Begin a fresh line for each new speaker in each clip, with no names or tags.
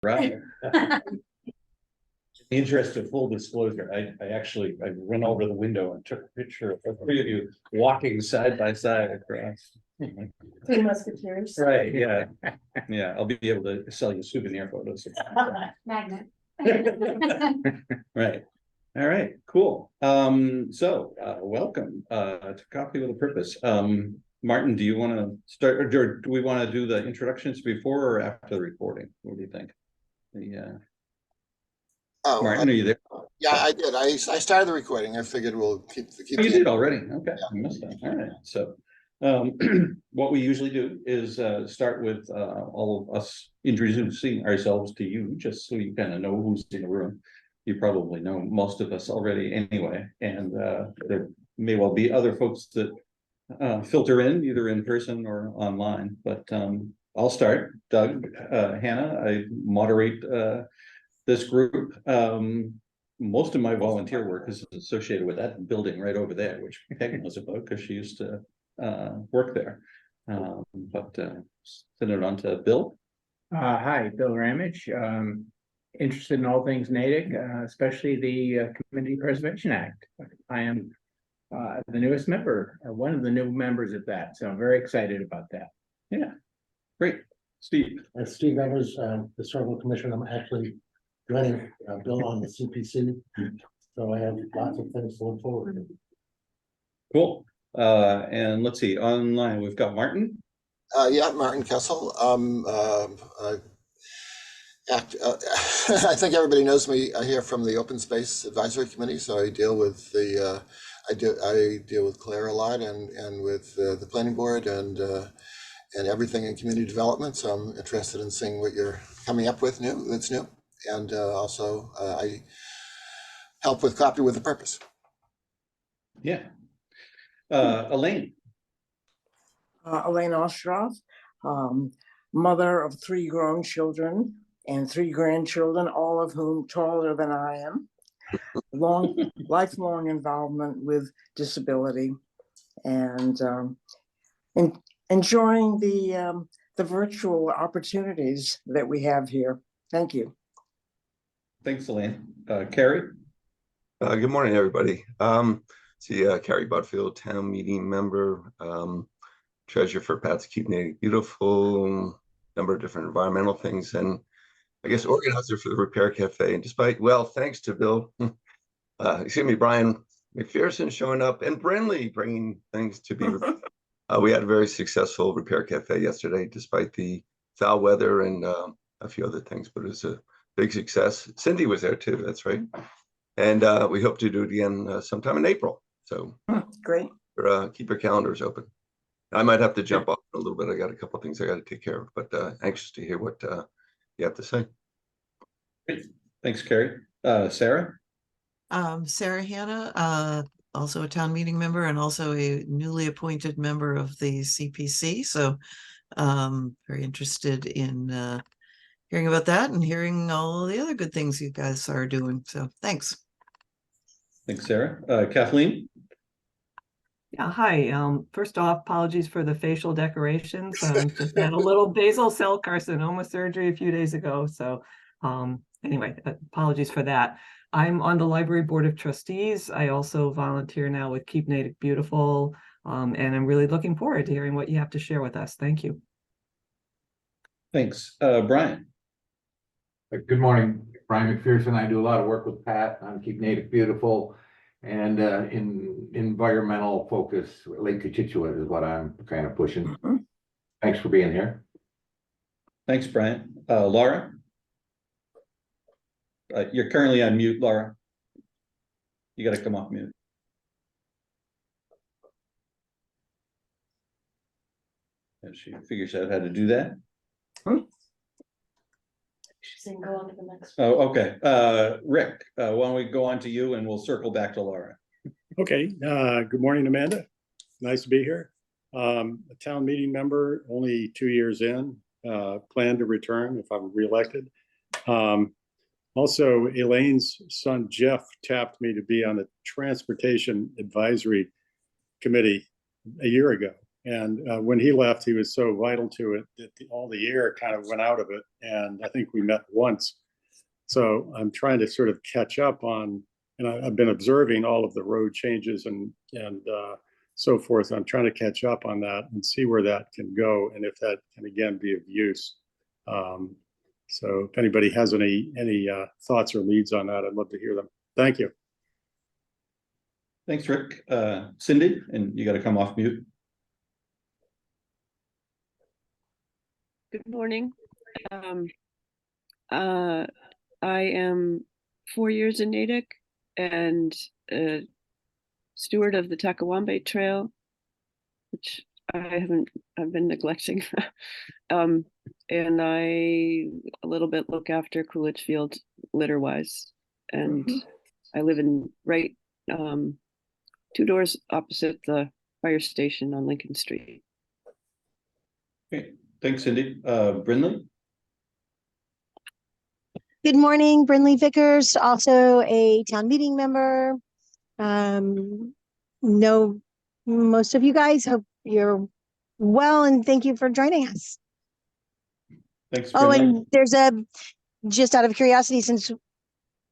Right. In the interest of full disclosure, I went over the window and took a picture of the three of you walking side by side across.
Three Musketeers.
Right, yeah. Yeah, I'll be able to sell you souvenir photos.
Magnet.
Right. All right, cool. Welcome to Coffee with a Purpose. Martin, do you want to start, or do we want to do the introductions before or after the recording? What do you think? Martin, are you there?
Yeah, I did. I started the recording. I figured we'll keep
Oh, you did already? Okay, I missed that. All right. So, what we usually do is start with all of us introducing ourselves to you, just so you kind of know who's in the room. You probably know most of us already anyway, and there may well be other folks that filter in either in person or online. But I'll start. Doug, Hannah, I moderate this group. Most of my volunteer work is associated with that building right over there, which Peg knows about because she used to work there. Send it on to Bill.
Hi, Bill Ramage. Interested in all things Natick, especially the Community Preservation Act. I am the newest member, one of the new members of that, so I'm very excited about that.
Yeah, great. Steve.
Steve Evers, the Circle Commission. I'm actually joining Bill on the CPC, so I have lots of things to look forward to.
Cool. And let's see, online we've got Martin.
Yeah, Martin Kessel. I think everybody knows me here from the Open Space Advisory Committee. So I deal with the I deal with Claire a lot and with the planning board and everything in community development. So I'm interested in seeing what you're coming up with that's new. And also I help with Coffee with a Purpose.
Yeah. Elaine.
Elaine Ostroff, mother of 3 grown children and 3 grandchildren, all of whom taller than I am. Lifelong involvement with disability, and enjoying the virtual opportunities that we have here. Thank you.
Thanks, Elaine. Carrie.
Good morning, everybody. Carrie Butfield, town meeting member, treasurer for Paths to Keep Natick Beautiful, number of different environmental things, and I guess organizer for the Repair Cafe. And despite, well, thanks to Bill, Brian McPherson showing up and Brenly bringing things to be, we had a very successful Repair Cafe yesterday, despite the foul weather and a few other things, but it was a big success. Cindy was there too, that's right. And we hope to do it again sometime in April. So
great.
Keep your calendars open. I might have to jump off a little bit. I got a couple of things I got to take care of, but anxious to hear what you have to say.
Great. Thanks, Carrie. Sarah.
Sarah Hanna, also a town meeting member and also a newly appointed member of the CPC. So very interested in hearing about that and hearing all the other good things you guys are doing. So thanks.
Thanks, Sarah. Kathleen.
Yeah, hi. First off, apologies for the facial decorations. Just had a little basal cell carcinoma surgery a few days ago. So anyway, apologies for that. I'm on the Library Board of Trustees. I also volunteer now with Keep Natick Beautiful, and I'm really looking forward to hearing what you have to share with us. Thank you.
Thanks. Brian.
Good morning, Brian McPherson. I do a lot of work with Pat on Keep Natick Beautiful, and in environmental focus, Lake Cochituate is what I'm kind of pushing. Thanks for being here.
Thanks, Brian. Laura. You're currently on mute, Laura. You got to come off mute. And she figures out how to do that.
She's saying go on to the next
one. Oh, okay. Rick, why don't we go on to you and we'll circle back to Laura.
Okay. Good morning, Amanda. Nice to be here. A town meeting member, only 2 years in, plan to return if I'm reelected. Also, Elaine's son, Jeff, tapped me to be on the Transportation Advisory Committee a year ago. And when he left, he was so vital to it that all the air kind of went out of it. And I think we met once. So I'm trying to sort of catch up on, and I've been observing all of the road changes and so forth. I'm trying to catch up on that and see where that can go and if that can again be of use. So if anybody has any thoughts or leads on that, I'd love to hear them. Thank you.
Thanks, Rick. Cindy, and you got to come off mute.
Good morning. I am 4 years in Natick and steward of the Takawambe Trail, which I've been neglecting. And I a little bit look after Coolidge Field litter wise. And I live in right 2 doors opposite the fire station on Lincoln Street.
Okay, thanks, Cindy. Brindley?
Good morning, Brindley Vickers, also a town meeting member. Know most of you guys. Hope you're well, and thank you for joining us.
Thanks,
Oh,
Brindley.
and there's just out of curiosity, since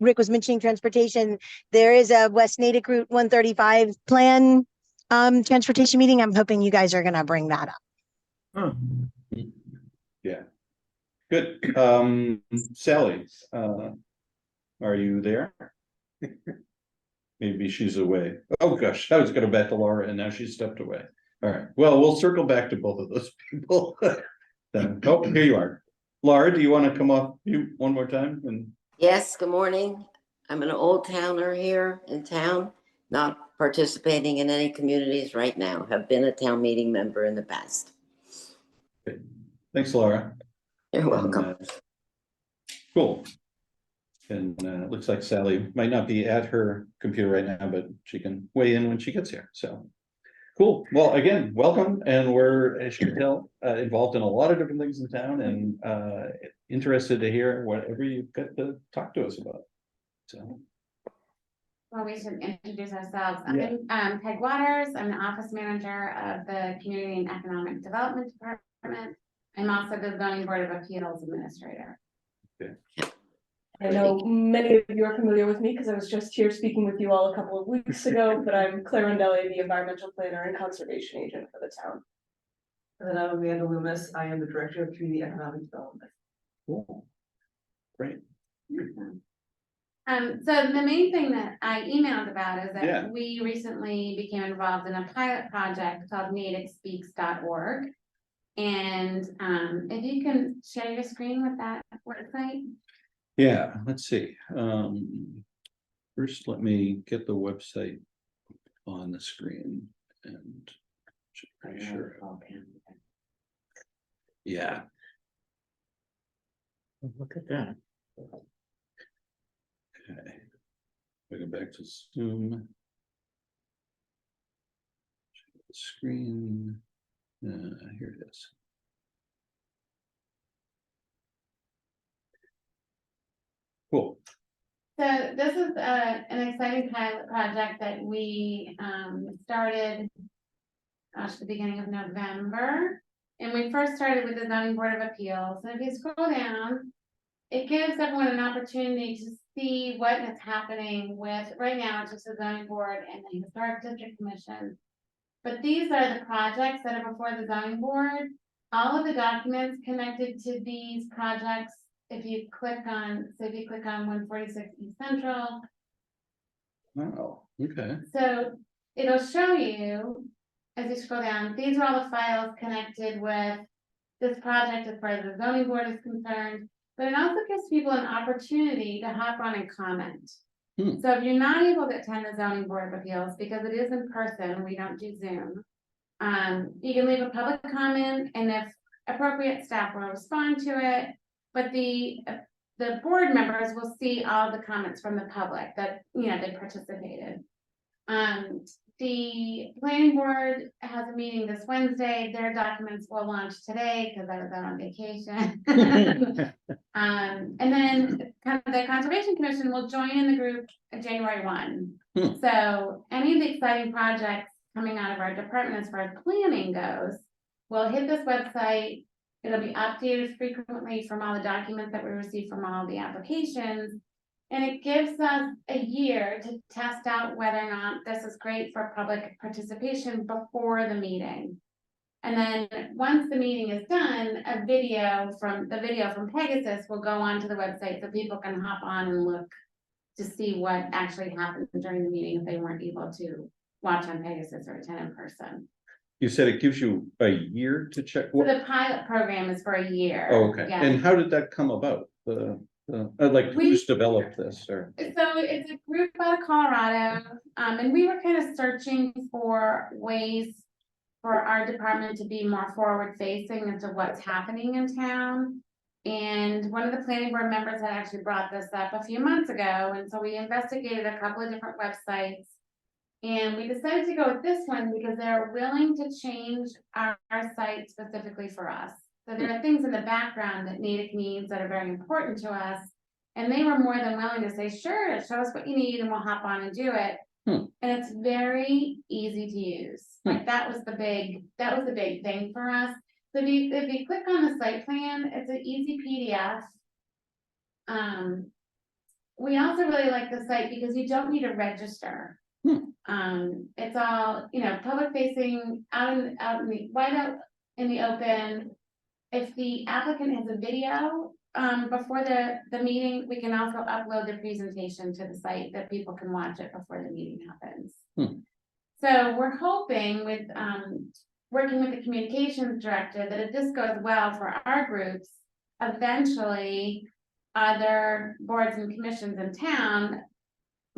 Rick was mentioning transportation, there is a West Natick Route 135 plan transportation meeting. I'm hoping you guys are going to bring that up.
Yeah. Good. Sally, are you there? Maybe she's away. Oh gosh, I was gonna bet to Laura and now she's stepped away. All right, well, we'll circle back to both of those people. Then, oh, here you are. Laura, do you want to come off mute one more time? And
Yes, good morning. I'm an old towner here in town, not participating in any communities right now. Have been a town meeting member in the past.
okay. Thanks, Laura.
You're welcome.
And, cool. And it looks like Sally might not be at her computer right now, but she can weigh in when she gets here. So cool. Well, again, welcome. And we're, as you can tell, involved in a lot of different things in town and interested to hear whatever you've got to talk to us about. So.
Well, we should introduce ourselves.
Yeah.
I'm Peg Waters. I'm the office manager of the Community and Economic Development Department. I'm also the Zoning Board of Appeals Administrator.
Okay.
I know many of you are familiar with me because I was just here speaking with you all a couple of weeks ago, but I'm Claire Rundelli, the environmental planner and conservation agent for the town.
And then I'm Amanda Loomis. I am the director of community economic development.
Cool. Great.
So the main thing that I emailed about is that
Yeah.
we recently became involved in a pilot project called natickspeaks.org. And if you can share your screen with that website.
Yeah, let's see. First, let me get the website on the screen and make sure. Yeah.
Look at that.
Okay. We go back to Zoom. Screen. Here it is. Cool.
So this is an exciting pilot project that we started, gosh, the beginning of November. And we first started with the Zoning Board of Appeals. And if you scroll down, it gives everyone an opportunity to see what is happening with, right now, it's just the Zoning Board and the Historic District Commission. But these are the projects that are before the Zoning Board. All of the documents connected to these projects, if you click on, so if you click on 146 East Central.
Oh, okay.
So it'll show you, as you scroll down, these are all the files connected with this project as far as the Zoning Board is concerned. But it also gives people an opportunity to hop on and comment. So if you're not able to attend the Zoning Board of Appeals, because it is in person, we don't do Zoom, you can leave a public comment, and if appropriate, staff will respond to it. But the board members will see all the comments from the public that, you know, they participated. The planning board has a meeting this Wednesday. Their documents will launch today because I was out on vacation. And then the Conservation Commission will join in the group January 1. So any of the exciting projects coming out of our department as far as planning goes, we'll hit this website. It'll be updated frequently from all the documents that we receive from all the applications. And it gives us a year to test out whether or not this is great for public participation before the meeting. And then once the meeting is done, the video from Pegasus will go onto the website so people can hop on and look to see what actually happened during the meeting if they weren't able to watch on Pegasus or attend in person.
You said it gives you a year to check.
So the pilot program is for a year.
Oh, okay.
Yeah.
And how did that come about? Like who's developed this or?
So it's a group out of Colorado, and we were kind of searching for ways for our department to be more forward facing into what's happening in town. And one of the planning board members had actually brought this up a few months ago, and so we investigated a couple of different websites. And we decided to go with this one because they're willing to change our site specifically for us. So there are things in the background that Natick needs that are very important to us. And they were more than willing to say, sure, show us what you need and we'll hop on and do it. And it's very easy to use. Like that was the big thing for us. So if you click on the site plan, it's an easy PDF. We also really like the site because you don't need to register. It's all, public facing out in the wide out in the open. If the applicant has a video before the meeting, we can also upload the presentation to the site that people can watch it before the meeting happens. So we're hoping with working with the communications director that if this goes well for our groups, eventually other boards and commissions in town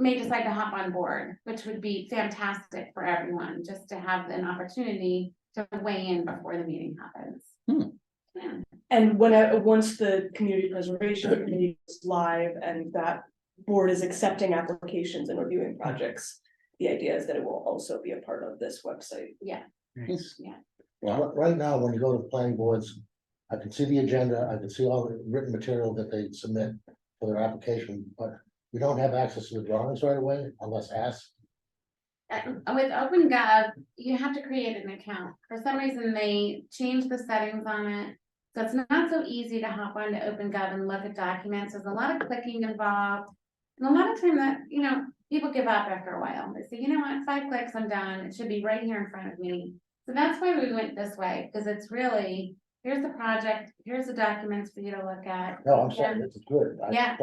may decide to hop on board, which would be fantastic for everyone, just to have an opportunity to weigh in before the meeting happens. Yeah.
And once the community preservation committee is live and that board is accepting applications and reviewing projects, the idea is that it will also be a part of this website.
Yeah.
Nice.
Yeah.
Wow.
Right now, when you go to the planning boards, I can see the agenda, I can see all the written material that they submit for their application, but we don't have access to the drawings right away unless asked.
With OpenGov, you have to create an account. For some reason, they changed the settings on it. So it's not so easy to hop onto OpenGov and look at documents. There's a lot of clicking involved. And a lot of time that, people give up after a while. They say, you know what, 5 clicks, I'm done. It should be right here in front of me. So that's why we went this way, because it's really, here's the project, here's the documents for you to look at.
No, I'm sorry, it's good.
Yeah.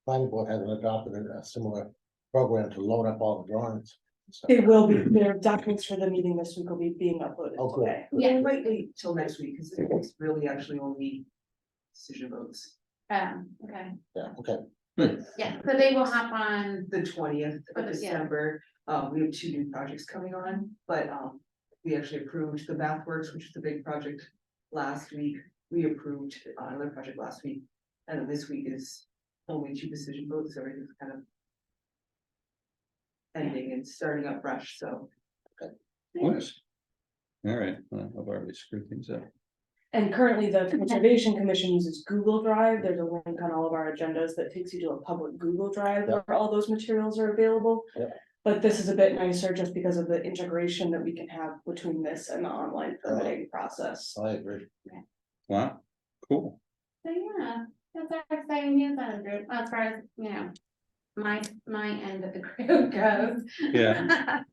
Planning board hasn't adopted a similar program to load up all the drawings. So-
It will be, their documents for the meeting this week will be being uploaded
Oh, good.
today.
Yeah, we might wait till next week, because it's really actually only decision votes.
Okay.
Yeah, okay.
Yeah, so they will hop on.
The 20th of
Yeah.
December, we have 2 new projects coming on, but we actually approved the MathWorks, which is the big project last week. We approved another project last week, and then this week is only 2 decision votes, so everything's kind of ending and starting up fresh, so.
Nice. All right, well, I've already screwed things up.
And currently the Conservation Commission uses Google Drive. There's a link on all of our agendas that takes you to a public Google Drive where all those materials are available. But this is a bit nicer just because of the integration that we can have between this and the online permitting process.
I agree.
Wow, cool.
So yeah, that's our exciting news on the group, as far as, my end of the group goes.
Yeah.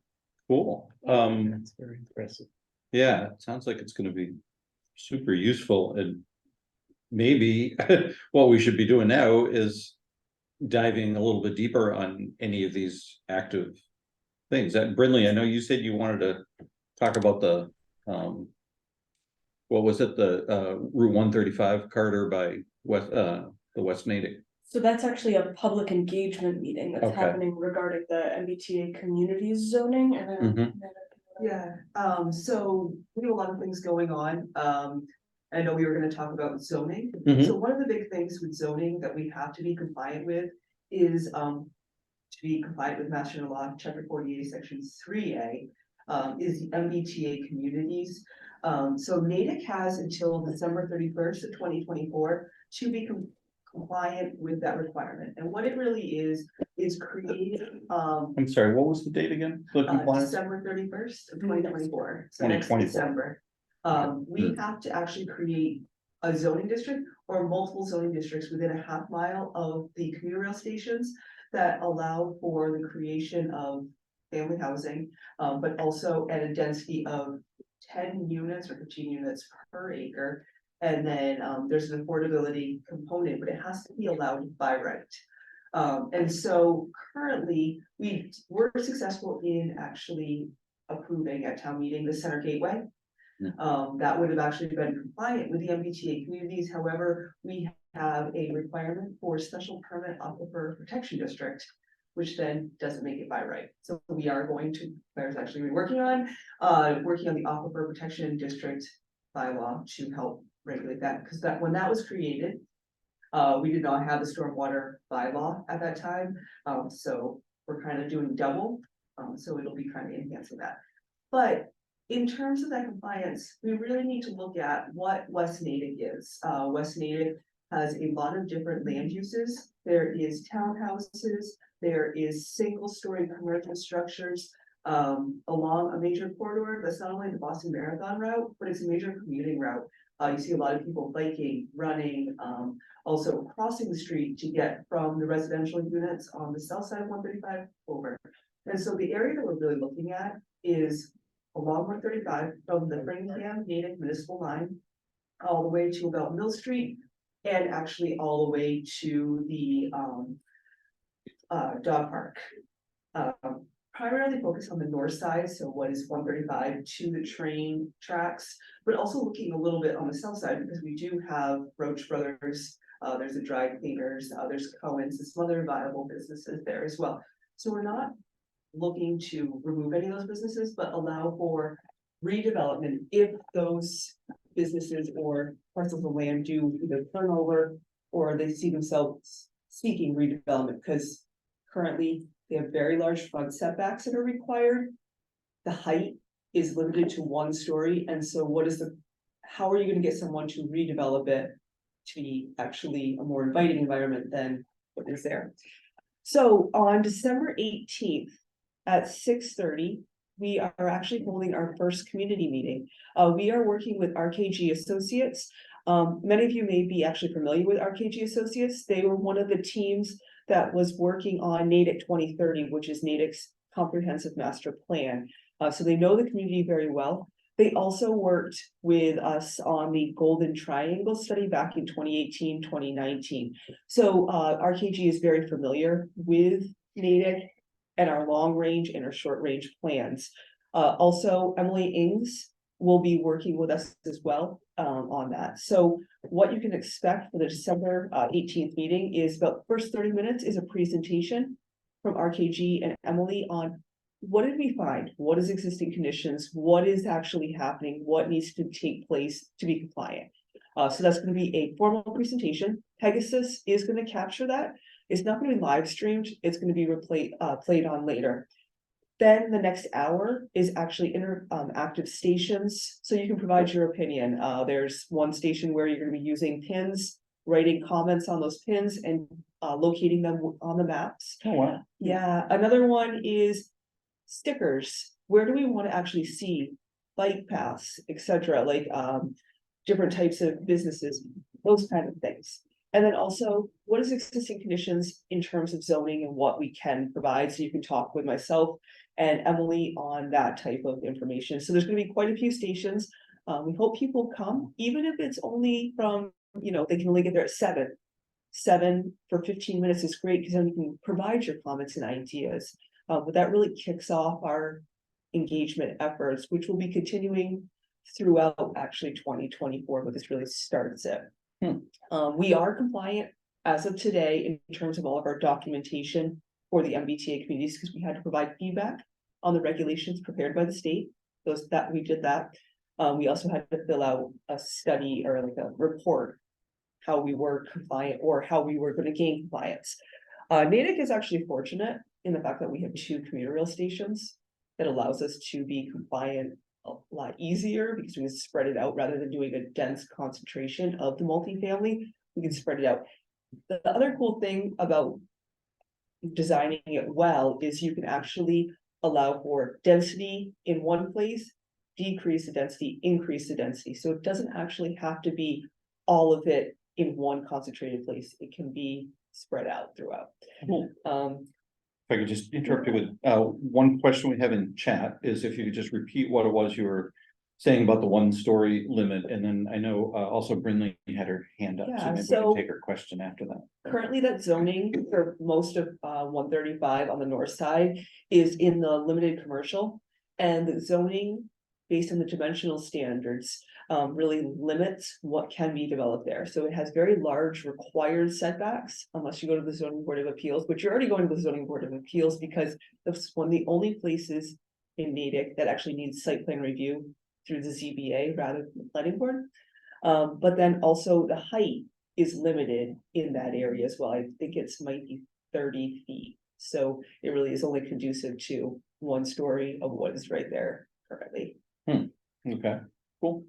Cool.
That's very impressive.
Yeah, it sounds like it's gonna be super useful, and maybe what we should be doing now is diving a little bit deeper on any of these active things. That Brindley, I know you said you wanted to talk about the what was it, the Route 135 Carter by the West Natick.
So that's actually a public engagement meeting that's
Okay.
happening regarding the MBTA communities zoning and then.
Yeah, so we have a lot of things going on. I know we were gonna talk about zoning.
Mhm.
So one of the big things with zoning that we have to be compliant with is, to be compliant with Mass General Law, Chapter 48, Section 3A, is the MBTA communities. So Natick has until December 31st of 2024 to be compliant with that requirement. And what it really is creating,
I'm sorry, what was the date again? The compliance?
December 31st of 2024, so next
2024.
December. We have to actually create a zoning district or multiple zoning districts within a half mile of the commuter rail stations that allow for the creation of family housing, but also at a density of 10 units or 15 units per acre. And then there's an affordability component, but it has to be allowed by right. And so currently we were successful in actually approving at town meeting the center gateway. That would have actually been compliant with the MBTA communities. However, we have a requirement for special permit aquifer protection district, which then doesn't make it by right. So we are going to, Claire's actually working on the aquifer protection district bylaw to help regulate that, because that when that was created, we did not have the stormwater bylaw at that time. So we're kind of doing double. So it'll be kind of enhancing that. But in terms of that compliance, we really need to look at what West Natick is. West Natick has a lot of different land uses. There is townhouses, there is single-story commercial structures along a major corridor that's not only the Boston Marathon route, but it's a major commuting route. You see a lot of people biking, running, also crossing the street to get from the residential units on the south side of 135 over. And so the area that we're really looking at is along 135 from the Framingham Natick Municipal Line all the way to about Mill Street and actually all the way to the dog park. Primarily focused on the north side, so what is 135 to the train tracks, but also looking a little bit on the south side because we do have Roach Brothers, there's a dry cleaners, there's Cohen's, and some other viable businesses there as well. So we're not looking to remove any of those businesses, but allow for redevelopment if those businesses or parcels of land do either turn over or they see themselves seeking redevelopment, because currently they have very large front setbacks that are required. The height is limited to 1 story. And so how are you going to get someone to redevelop it to be actually a more inviting environment than what is there? So on December 18th at 6:30, we are actually holding our first community meeting. We are working with RKG Associates. Many of you may be actually familiar with RKG Associates. They were one of the teams that was working on Natick 2030, which is Natick's comprehensive master plan. So they know the community very well. They also worked with us on the Golden Triangle study back in 2018, 2019. So RKG is very familiar with Natick and our long range and our short range plans. Also, Emily Ings will be working with us as well on that. So what you can expect for the December 18th meeting is about the first 30 minutes is a presentation from RKG and Emily on what did we find, what is existing conditions, what is actually happening, what needs to take place to be compliant. So that's going to be a formal presentation. Pegasus is going to capture that. It's not going to be live streamed. It's going to be played on later. Then the next hour is actually interactive stations. So you can provide your opinion. There's one station where you're going to be using pins, writing comments on those pins and locating them on the maps.
Oh, wow.
Yeah. Another one is stickers. Where do we want to actually see bike paths, etc., like different types of businesses, those kind of things. And then also, what is existing conditions in terms of zoning and what we can provide? So you can talk with myself and Emily on that type of information. So there's going to be quite a few stations. We hope people come, even if it's only from, they can only get there at 7. 7 for 15 minutes is great because then you can provide your comments and ideas. But that really kicks off our engagement efforts, which will be continuing throughout actually 2024, but this really starts it. We are compliant as of today in terms of all of our documentation for the MBTA communities because we had to provide feedback on the regulations prepared by the state. We did that. We also had to fill out a study or like a report how we were compliant or how we were going to gain compliance. Natick is actually fortunate in the fact that we have 2 commuter rail stations that allows us to be compliant a lot easier because we can spread it out rather than doing a dense concentration of the multifamily. We can spread it out. The other cool thing about designing it well is you can actually allow for density in one place, decrease the density, increase the density. So it doesn't actually have to be all of it in one concentrated place. It can be spread out throughout.
If I could just interrupt you with, one question we have in chat is if you could just repeat what it was you were saying about the 1-story limit, and then I know, also Brindley had her hand up, so
Yeah,
maybe we
so-
can take her question after that.
Currently, that zoning for most of 135 on the north side is in the limited commercial. And the zoning, based on the dimensional standards, really limits what can be developed there. So it has very large required setbacks unless you go to the zoning board of appeals, but you're already going to the zoning board of appeals because that's one of the only places in Natick that actually needs site plan review through the ZBA rather than the planning board. But then also the height is limited in that area as well. I think it's might be 30 feet. So it really is only conducive to 1 story of what is right there currently.
Okay, cool.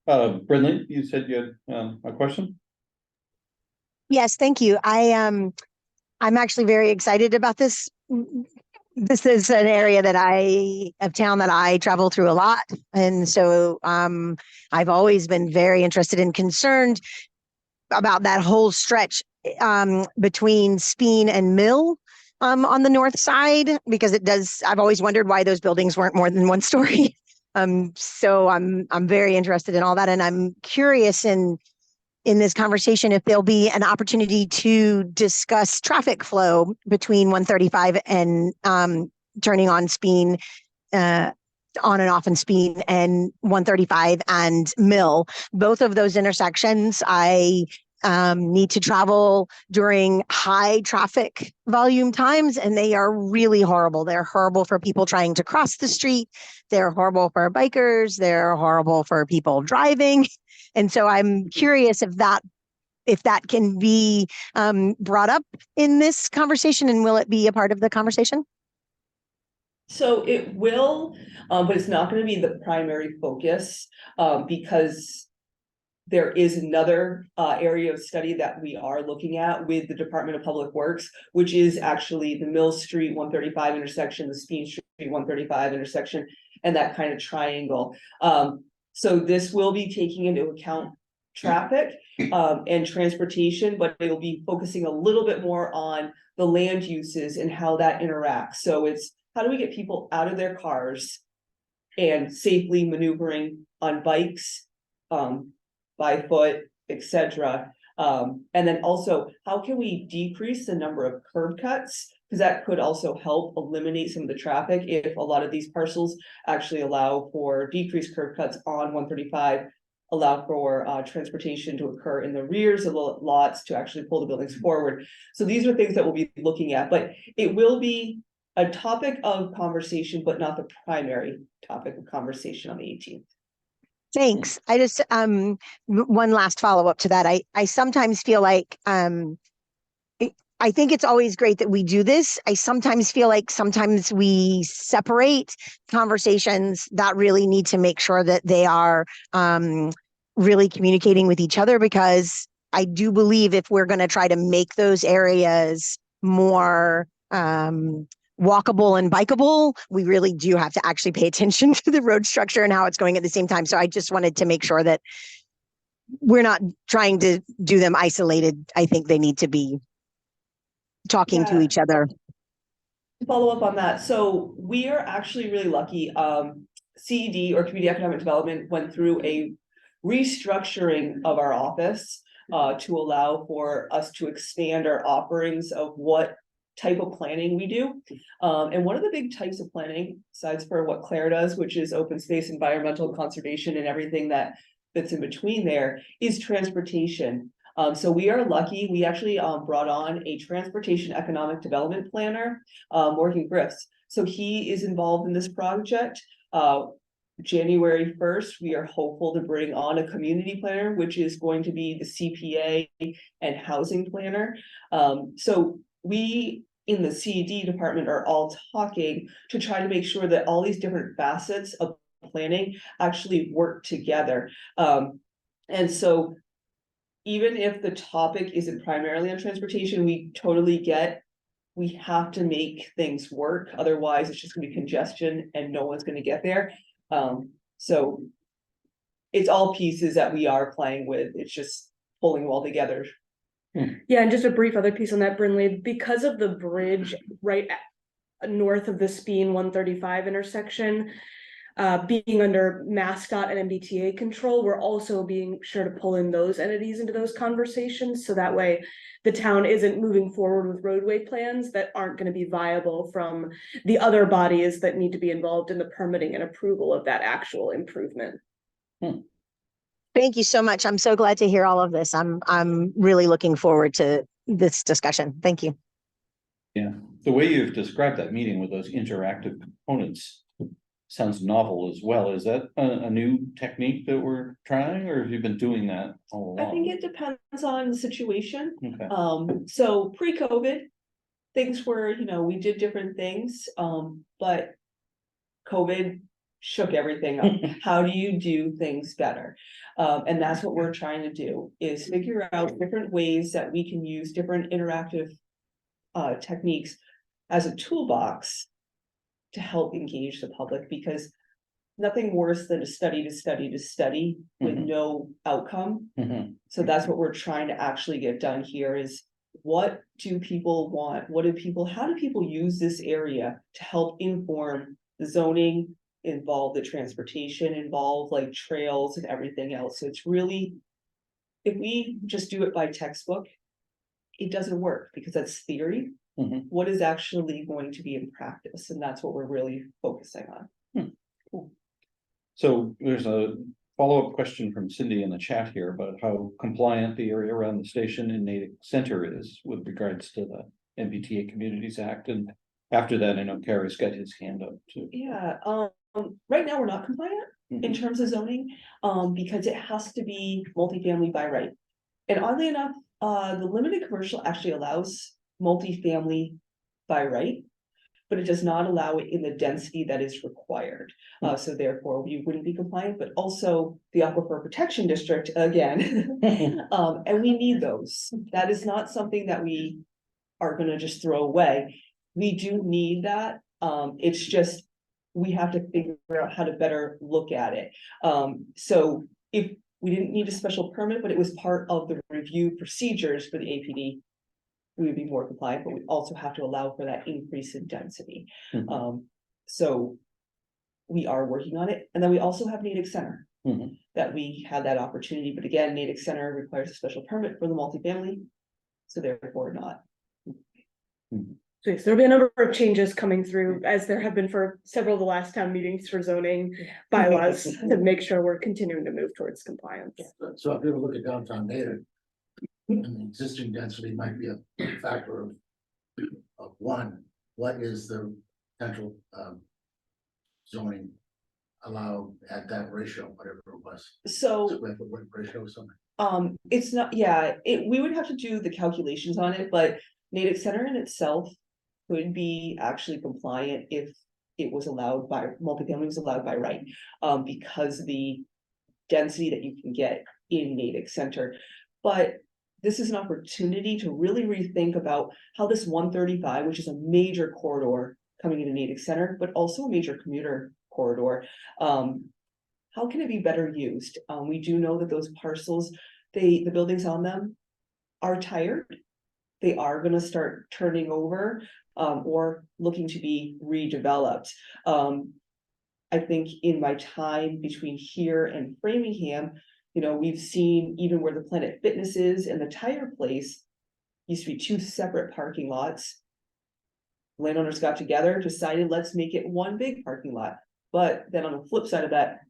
Brindley, you said you had, a question?
Yes, thank you. I'm actually very excited about this. This is an area of town that I travel through a lot. And so I've always been very interested and concerned about that whole stretch between Speen and Mill on the north side, because I've always wondered why those buildings weren't more than 1 story. So I'm very interested in all that. And I'm curious in this conversation if there'll be an opportunity to discuss traffic flow between 135 and turning on Speen, on and off in Speen, and 135 and Mill. Both of those intersections, I need to travel during high traffic volume times, and they are really horrible. They're horrible for people trying to cross the street. They're horrible for bikers. They're horrible for people driving. And so I'm curious if that can be brought up in this conversation, and will it be a part of the conversation?
So it will, but it's not going to be the primary focus because there is another area of study that we are looking at with the Department of Public Works, which is actually the Mill Street 135 intersection, the Speen Street 135 intersection, and that kind of triangle. So this will be taking into account traffic and transportation, but it'll be focusing a little bit more on the land uses and how that interacts. So it's how do we get people out of their cars and safely maneuvering on bikes, by foot, etc. And then also, how can we decrease the number of curb cuts? Because that could also help eliminate some of the traffic if a lot of these parcels actually allow for decreased curb cuts on 135, allow for transportation to occur in the rears of the lots to actually pull the buildings forward. So these are things that we'll be looking at, but it will be a topic of conversation, but not the primary topic of conversation on the 18th.
Thanks. I just one last follow up to that. I sometimes feel like I think it's always great that we do this. I sometimes feel like sometimes we separate conversations that really need to make sure that they are really communicating with each other, because I do believe if we're going to try to make those areas more walkable and bikeable, we really do have to actually pay attention to the road structure and how it's going at the same time. So I just wanted to make sure that we're not trying to do them isolated. I think they need to be talking to each other.
To follow up on that, so we are actually really lucky. CED, or Community Economic Development, went through a restructuring of our office to allow for us to expand our offerings of what type of planning we do. And one of the big types of planning, besides for what Claire does, which is open space, environmental conservation, and everything that fits in between there, is transportation. So we are lucky. We actually brought on a transportation economic development planner, Morgan Griffiths. So he is involved in this project. January 1st, we are hopeful to bring on a community planner, which is going to be the CPA and housing planner. So we in the CED department are all talking to try to make sure that all these different facets of planning actually work together. And so even if the topic isn't primarily on transportation, we totally get. We have to make things work, otherwise it's just gonna be congestion and no one's gonna get there. So. It's all pieces that we are playing with, it's just pulling them all together.
Yeah, and just a brief other piece on that, Brinley, because of the bridge right north of the Speen 135 intersection, being under Mascot and MBTA control, we're also being sure to pull in those entities into those conversations, so that way the town isn't moving forward with roadway plans that aren't going to be viable from the other bodies that need to be involved in the permitting and approval of that actual improvement.
Thank you so much. I'm so glad to hear all of this. I'm really looking forward to this discussion. Thank you.
Yeah, the way you've described that meeting with those interactive components sounds novel as well. Is that a new technique that we're trying, or have you been doing that all
I think
along?
it depends on the situation.
Okay.
So pre-COVID, things were, we did different things, but COVID shook everything up. How do you do things better? And that's what we're trying to do, is figure out different ways that we can use different interactive techniques as a toolbox to help engage the public, because nothing worse than to study with no outcome. So that's what we're trying to actually get done here, is what do people want? How do people use this area to help inform the zoning, involve the transportation, involve like trails and everything else? So it's really, if we just do it by textbook, it doesn't work, because that's theory. What is actually going to be in practice? And that's what we're really focusing on.
Cool. So there's a follow-up question from Cindy in the chat here about how compliant the area around the station in Natick Center is with regards to the MBTA Communities Act. And after that, I know Carrie's got his hand up too.
Yeah, right now we're not compliant in terms of zoning, because it has to be multifamily by right. And oddly enough, the limited commercial actually allows multifamily by right, but it does not allow it in the density that is required. So therefore we wouldn't be compliant, but also the Aquifer Protection District again. And we need those. That is not something that we are gonna just throw away. We do need that. It's just, we have to figure out how to better look at it. So if we didn't need a special permit, but it was part of the review procedures for the APD, we would be more compliant, but we also have to allow for that increase in density. So we are working on it. And then we also have Natick Center, that we had that opportunity, but again, Natick Center requires a special permit for the multifamily, so therefore not.
So yes, there'll be a number of changes coming through, as there have been for several of the last town meetings for zoning bylaws, to make sure we're continuing to move towards compliance.
So if you ever look at downtown Natick, and the existing density might be a factor of one, what is the potential zoning allowed at that ratio, whatever it was?
So
Square foot ratio or something?
it's not, yeah, we would have to do the calculations on it, but Natick Center in itself could be actually compliant if it was allowed by, multifamily was allowed by right, because the density that you can get in Natick Center. But this is an opportunity to really rethink about how this 135, which is a major corridor coming into Natick Center, but also a major commuter corridor, how can it be better used? We do know that those parcels, the buildings on them are tired. They are going to start turning over, or looking to be redeveloped. I think in my time between here and Framingham, we've seen even where the Planet Fitness is and the tire place used to be two separate parking lots. Landowners got together, decided let's make it one big parking lot. But then on the flip side of that,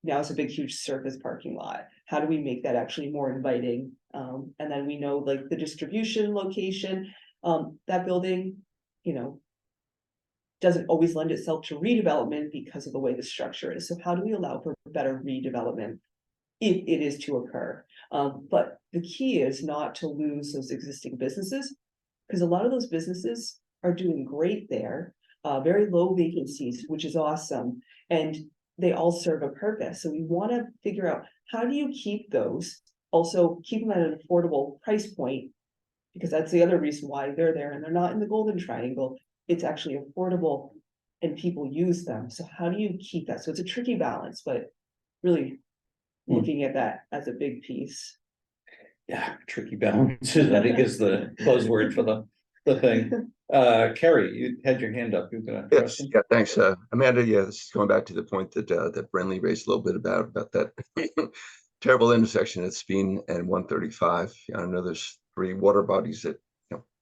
now it's a big, huge surface parking lot. How do we make that actually more inviting? And then we know like the distribution location, that building, doesn't always lend itself to redevelopment because of the way the structure is. So how do we allow for better redevelopment if it is to occur? But the key is not to lose those existing businesses, because a lot of those businesses are doing great there, very low vacancies, which is awesome. And they all serve a purpose. So we want to figure out, how do you keep those also keep them at an affordable price point. Because that's the other reason why they're there, and they're not in the golden triangle. It's actually affordable and people use them. So how do you keep that? So it's a tricky balance, but really looking at that as a big piece.
Yeah, tricky balance, I think is the buzzword for the thing. Carrie, you had your hand up. You've got a
Yes,
question?
yeah, thanks, Amanda. Yeah, this is going back to the point that that Brenly raised a little bit about that terrible intersection at Speen and 135. I know there's 3 water bodies at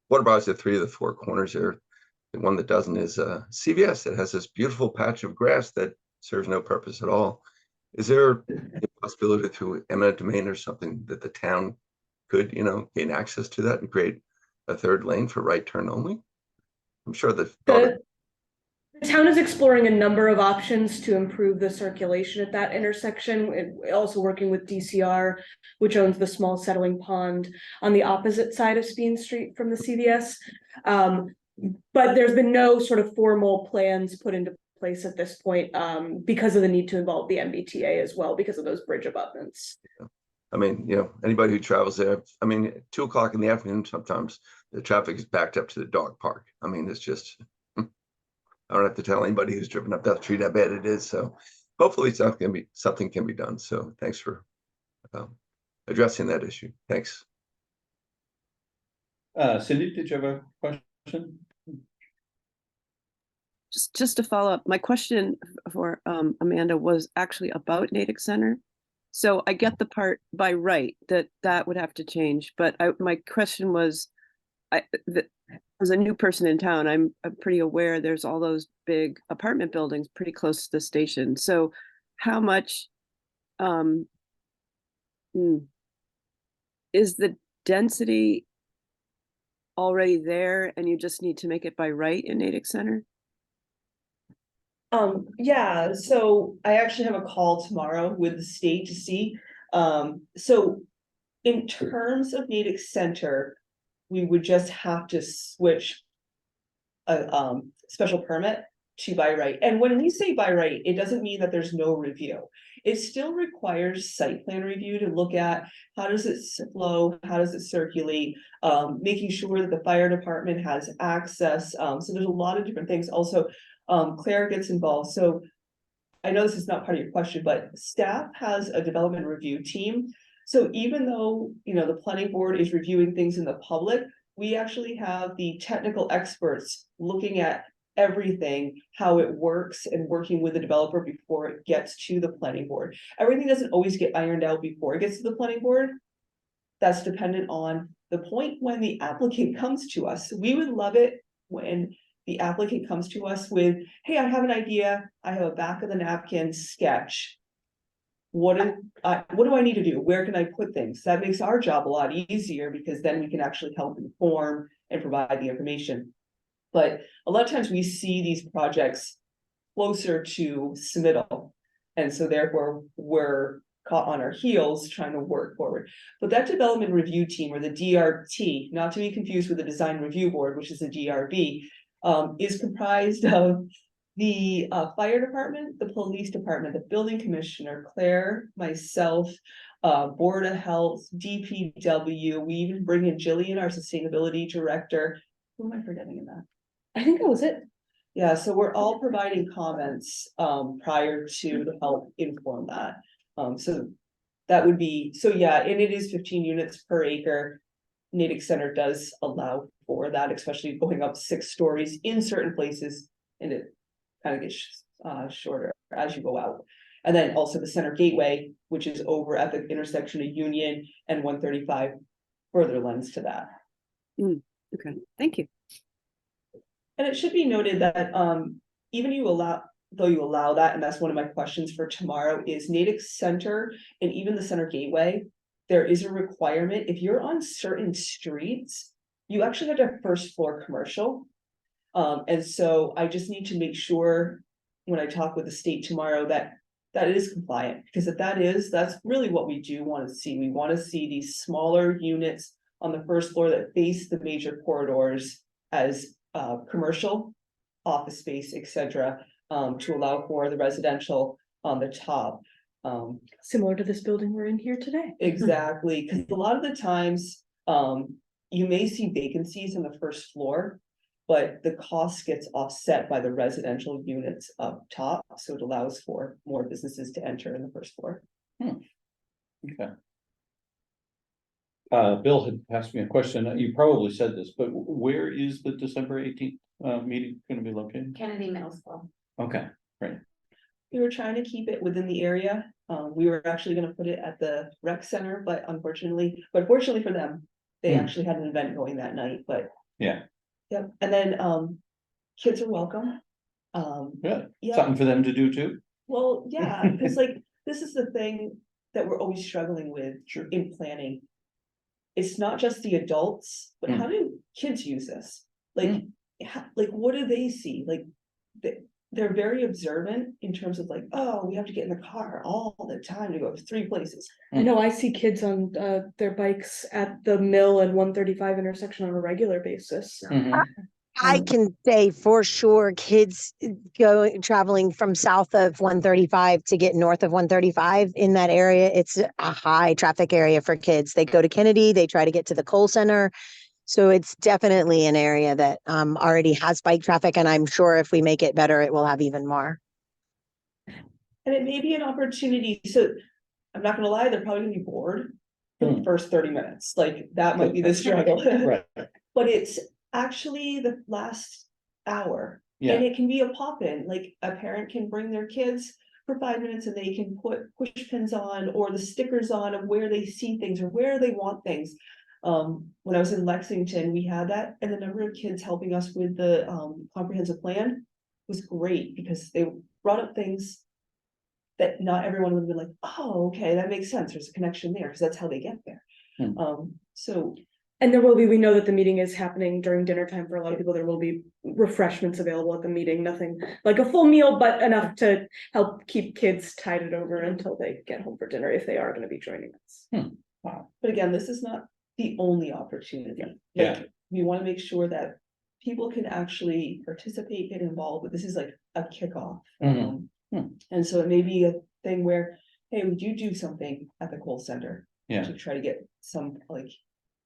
water bodies at 3 of the 4 corners there. The one that doesn't is CVS that has this beautiful patch of grass that serves no purpose at all. Is there a possibility through eminent domain or something that the town could, gain access to that and create a 3rd lane for right turn only? I'm sure that
The town is exploring a number of options to improve the circulation at that intersection. Also working with DCR, which owns the small settling pond on the opposite side of Speen Street from the CVS. But there's been no sort of formal plans put into place at this point, because of the need to involve the MBTA as well, because of those bridge abutments.
I mean, anybody who travels there, I mean, 2 o'clock in the afternoon, sometimes the traffic is backed up to the dog park. I mean, it's just, I don't have to tell anybody who's driven up that street how bad it is. So hopefully something can be done. So thanks for addressing that issue. Thanks.
Cindy, did you have a question?
Just to follow up, my question for Amanda was actually about Natick Center. So I get the part by right that would have to change, but my question was, as a new person in town, I'm pretty aware there's all those big apartment buildings pretty close to the station. So how much is the density already there, and you just need to make it by right in Natick Center?
Yeah, so I actually have a call tomorrow with the state to see. So in terms of Natick Center, we would just have to switch a special permit to by right. And when we say by right, it doesn't mean that there's no review. It still requires site plan review to look at how does it flow, how does it circulate, making sure that the fire department has access. So there's a lot of different things. Also, Claire gets involved. So I know this is not part of your question, but staff has a development review team. So even though, the planning board is reviewing things in the public, we actually have the technical experts looking at everything, how it works, and working with the developer before it gets to the planning board. Everything doesn't always get ironed out before it gets to the planning board. That's dependent on the point when the applicant comes to us. We would love it when the applicant comes to us with, hey, I have an idea. I have a back of the napkin sketch. What do I need to do? Where can I put things? That makes our job a lot easier, because then we can actually help inform and provide the information. But a lot of times we see these projects closer to submittal. And so therefore we're caught on our heels trying to work forward. But that development review team, or the DRT, not to be confused with the design review board, which is the DRB, is comprised of the fire department, the police department, the building commissioner, Claire, myself, Board of Health, DPW. We even bring in Jillian, our sustainability director. Who am I forgetting in that?
I think that was it.
Yeah, so we're all providing comments prior to help inform that. So that would be, so yeah, and it is 15 units per acre. Natick Center does allow for that, especially going up 6 stories in certain places, and it kind of gets shorter as you go out. And then also the center gateway, which is over at the intersection of Union and 135, further lends to that.
Okay, thank you.
And it should be noted that even you allow that, and that's one of my questions for tomorrow, is Natick Center and even the center gateway, there is a requirement. If you're on certain streets, you actually have to have 1st floor commercial. And so I just need to make sure when I talk with the state tomorrow that it is compliant, because if that's really what we do want to see. We want to see these smaller units on the 1st floor that face the major corridors as commercial, office space, etc., to allow for the residential on the top.
Similar to this building we're in here today.
Exactly, because a lot of the times, you may see vacancies on the first floor. But the cost gets offset by the residential units up top, so it allows for more businesses to enter in the first floor.
Okay. Bill had asked me a question. You probably said this, but where is the December 18th meeting going to be located?
Kennedy Middle School.
Okay, great.
We were trying to keep it within the area. We were actually gonna put it at the rec center, but fortunately for them, they actually had an event going that night, but.
Yeah.
Yep, and then, kids are welcome.
Good.
Yeah.
Something for them to do too?
Well, yeah, because like, this is the thing that we're always struggling with in planning. It's not just the adults, but how do kids use this? Like, like, what do they see? Like, they're very observant in terms of like, oh, we have to get in the car all the time to go to 3 places.
I know I see kids on their bikes at the Mill and 135 intersection on a regular basis.
I can say for sure kids traveling from south of 135 to get north of 135 in that area. It's a high traffic area for kids. They go to Kennedy, they try to get to the Cole Center. So it's definitely an area that already has bike traffic. And I'm sure if we make it better, it will have even more.
And it may be an opportunity. So I'm not gonna lie, they're probably gonna be bored for the first 30 minutes. Like that might be the struggle.
Right.
But it's actually the last hour.
Yeah.
And it can be a pop-in, like a parent can bring their kids for 5 minutes and they can put push pins on or the stickers on of where they see things or where they want things. When I was in Lexington, we had that, and the number of kids helping us with the comprehensive plan was great because they brought up things that not everyone would have been like, oh, okay, that makes sense. There's a connection there because that's how they get there. So.
And there will be, we know that the meeting is happening during dinner time for a lot of people. There will be refreshments available at the meeting, nothing like a full meal, but enough to help keep kids tided over until they get home for dinner if they are going to be joining us.
Wow. But again, this is not the only opportunity.
Yeah.
Like, we want to make sure that people can actually participate, get involved, but this is like a kickoff. And so it may be a thing where, hey, would you do something at the Cole Center?
Yeah.
To try to get some like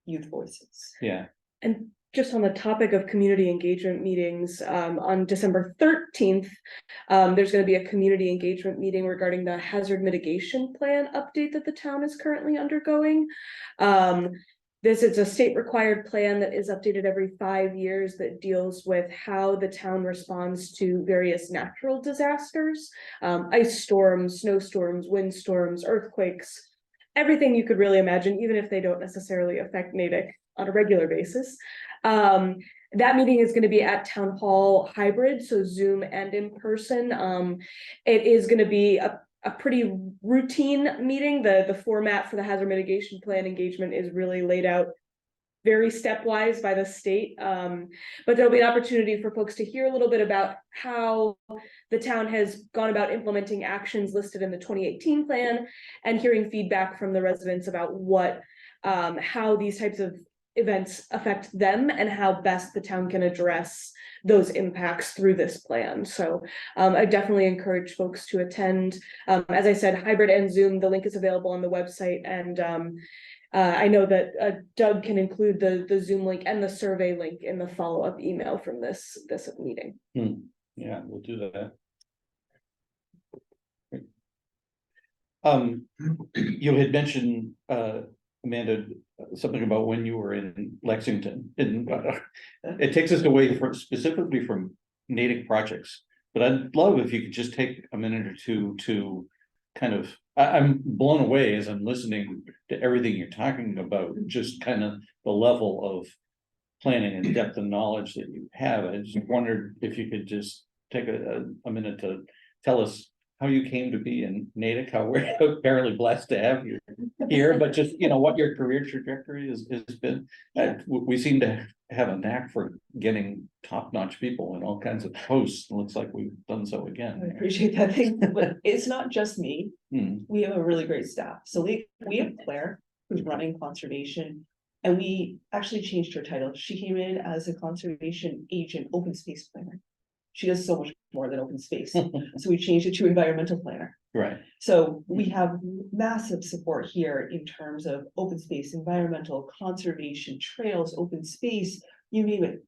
youth voices.
Yeah.
And just on the topic of community engagement meetings, on December 13th, there's going to be a community engagement meeting regarding the hazard mitigation plan update that the town is currently undergoing. This is a state required plan that is updated every 5 years that deals with how the town responds to various natural disasters, ice storms, snowstorms, windstorms, earthquakes, everything you could really imagine, even if they don't necessarily affect Natick on a regular basis. That meeting is going to be at Town Hall hybrid, so Zoom and in person. It is going to be a pretty routine meeting. The format for the hazard mitigation plan engagement is really laid out very stepwise by the state. But there'll be an opportunity for folks to hear a little bit about how the town has gone about implementing actions listed in the 2018 plan and hearing feedback from the residents about how these types of events affect them and how best the town can address those impacts through this plan. So I definitely encourage folks to attend. As I said, hybrid and Zoom, the link is available on the website. And I know that Doug can include the Zoom link and the survey link in the follow-up email from this meeting.
Yeah, we'll do that. You had mentioned, Amanda, something about when you were in Lexington, and it takes us away specifically from Natick projects. But I'd love if you could just take a minute or two to kind of, I'm blown away as I'm listening to everything you're talking about, just kind of the level of planning and depth of knowledge that you have. I just wondered if you could just take a minute to tell us how you came to be in Natick, how we're apparently blessed to have you here, but just, what your career trajectory has been. We seem to have a knack for getting top-notch people in all kinds of posts. It looks like we've done so again.
I appreciate that thing, but it's not just me. We have a really great staff. So we have Claire, who's running conservation, and we actually changed her title. She came in as a conservation agent, open space planner. She does so much more than open space. So we changed it to environmental planner.
Right.
So we have massive support here in terms of open space, environmental, conservation, trails, open space, you name it.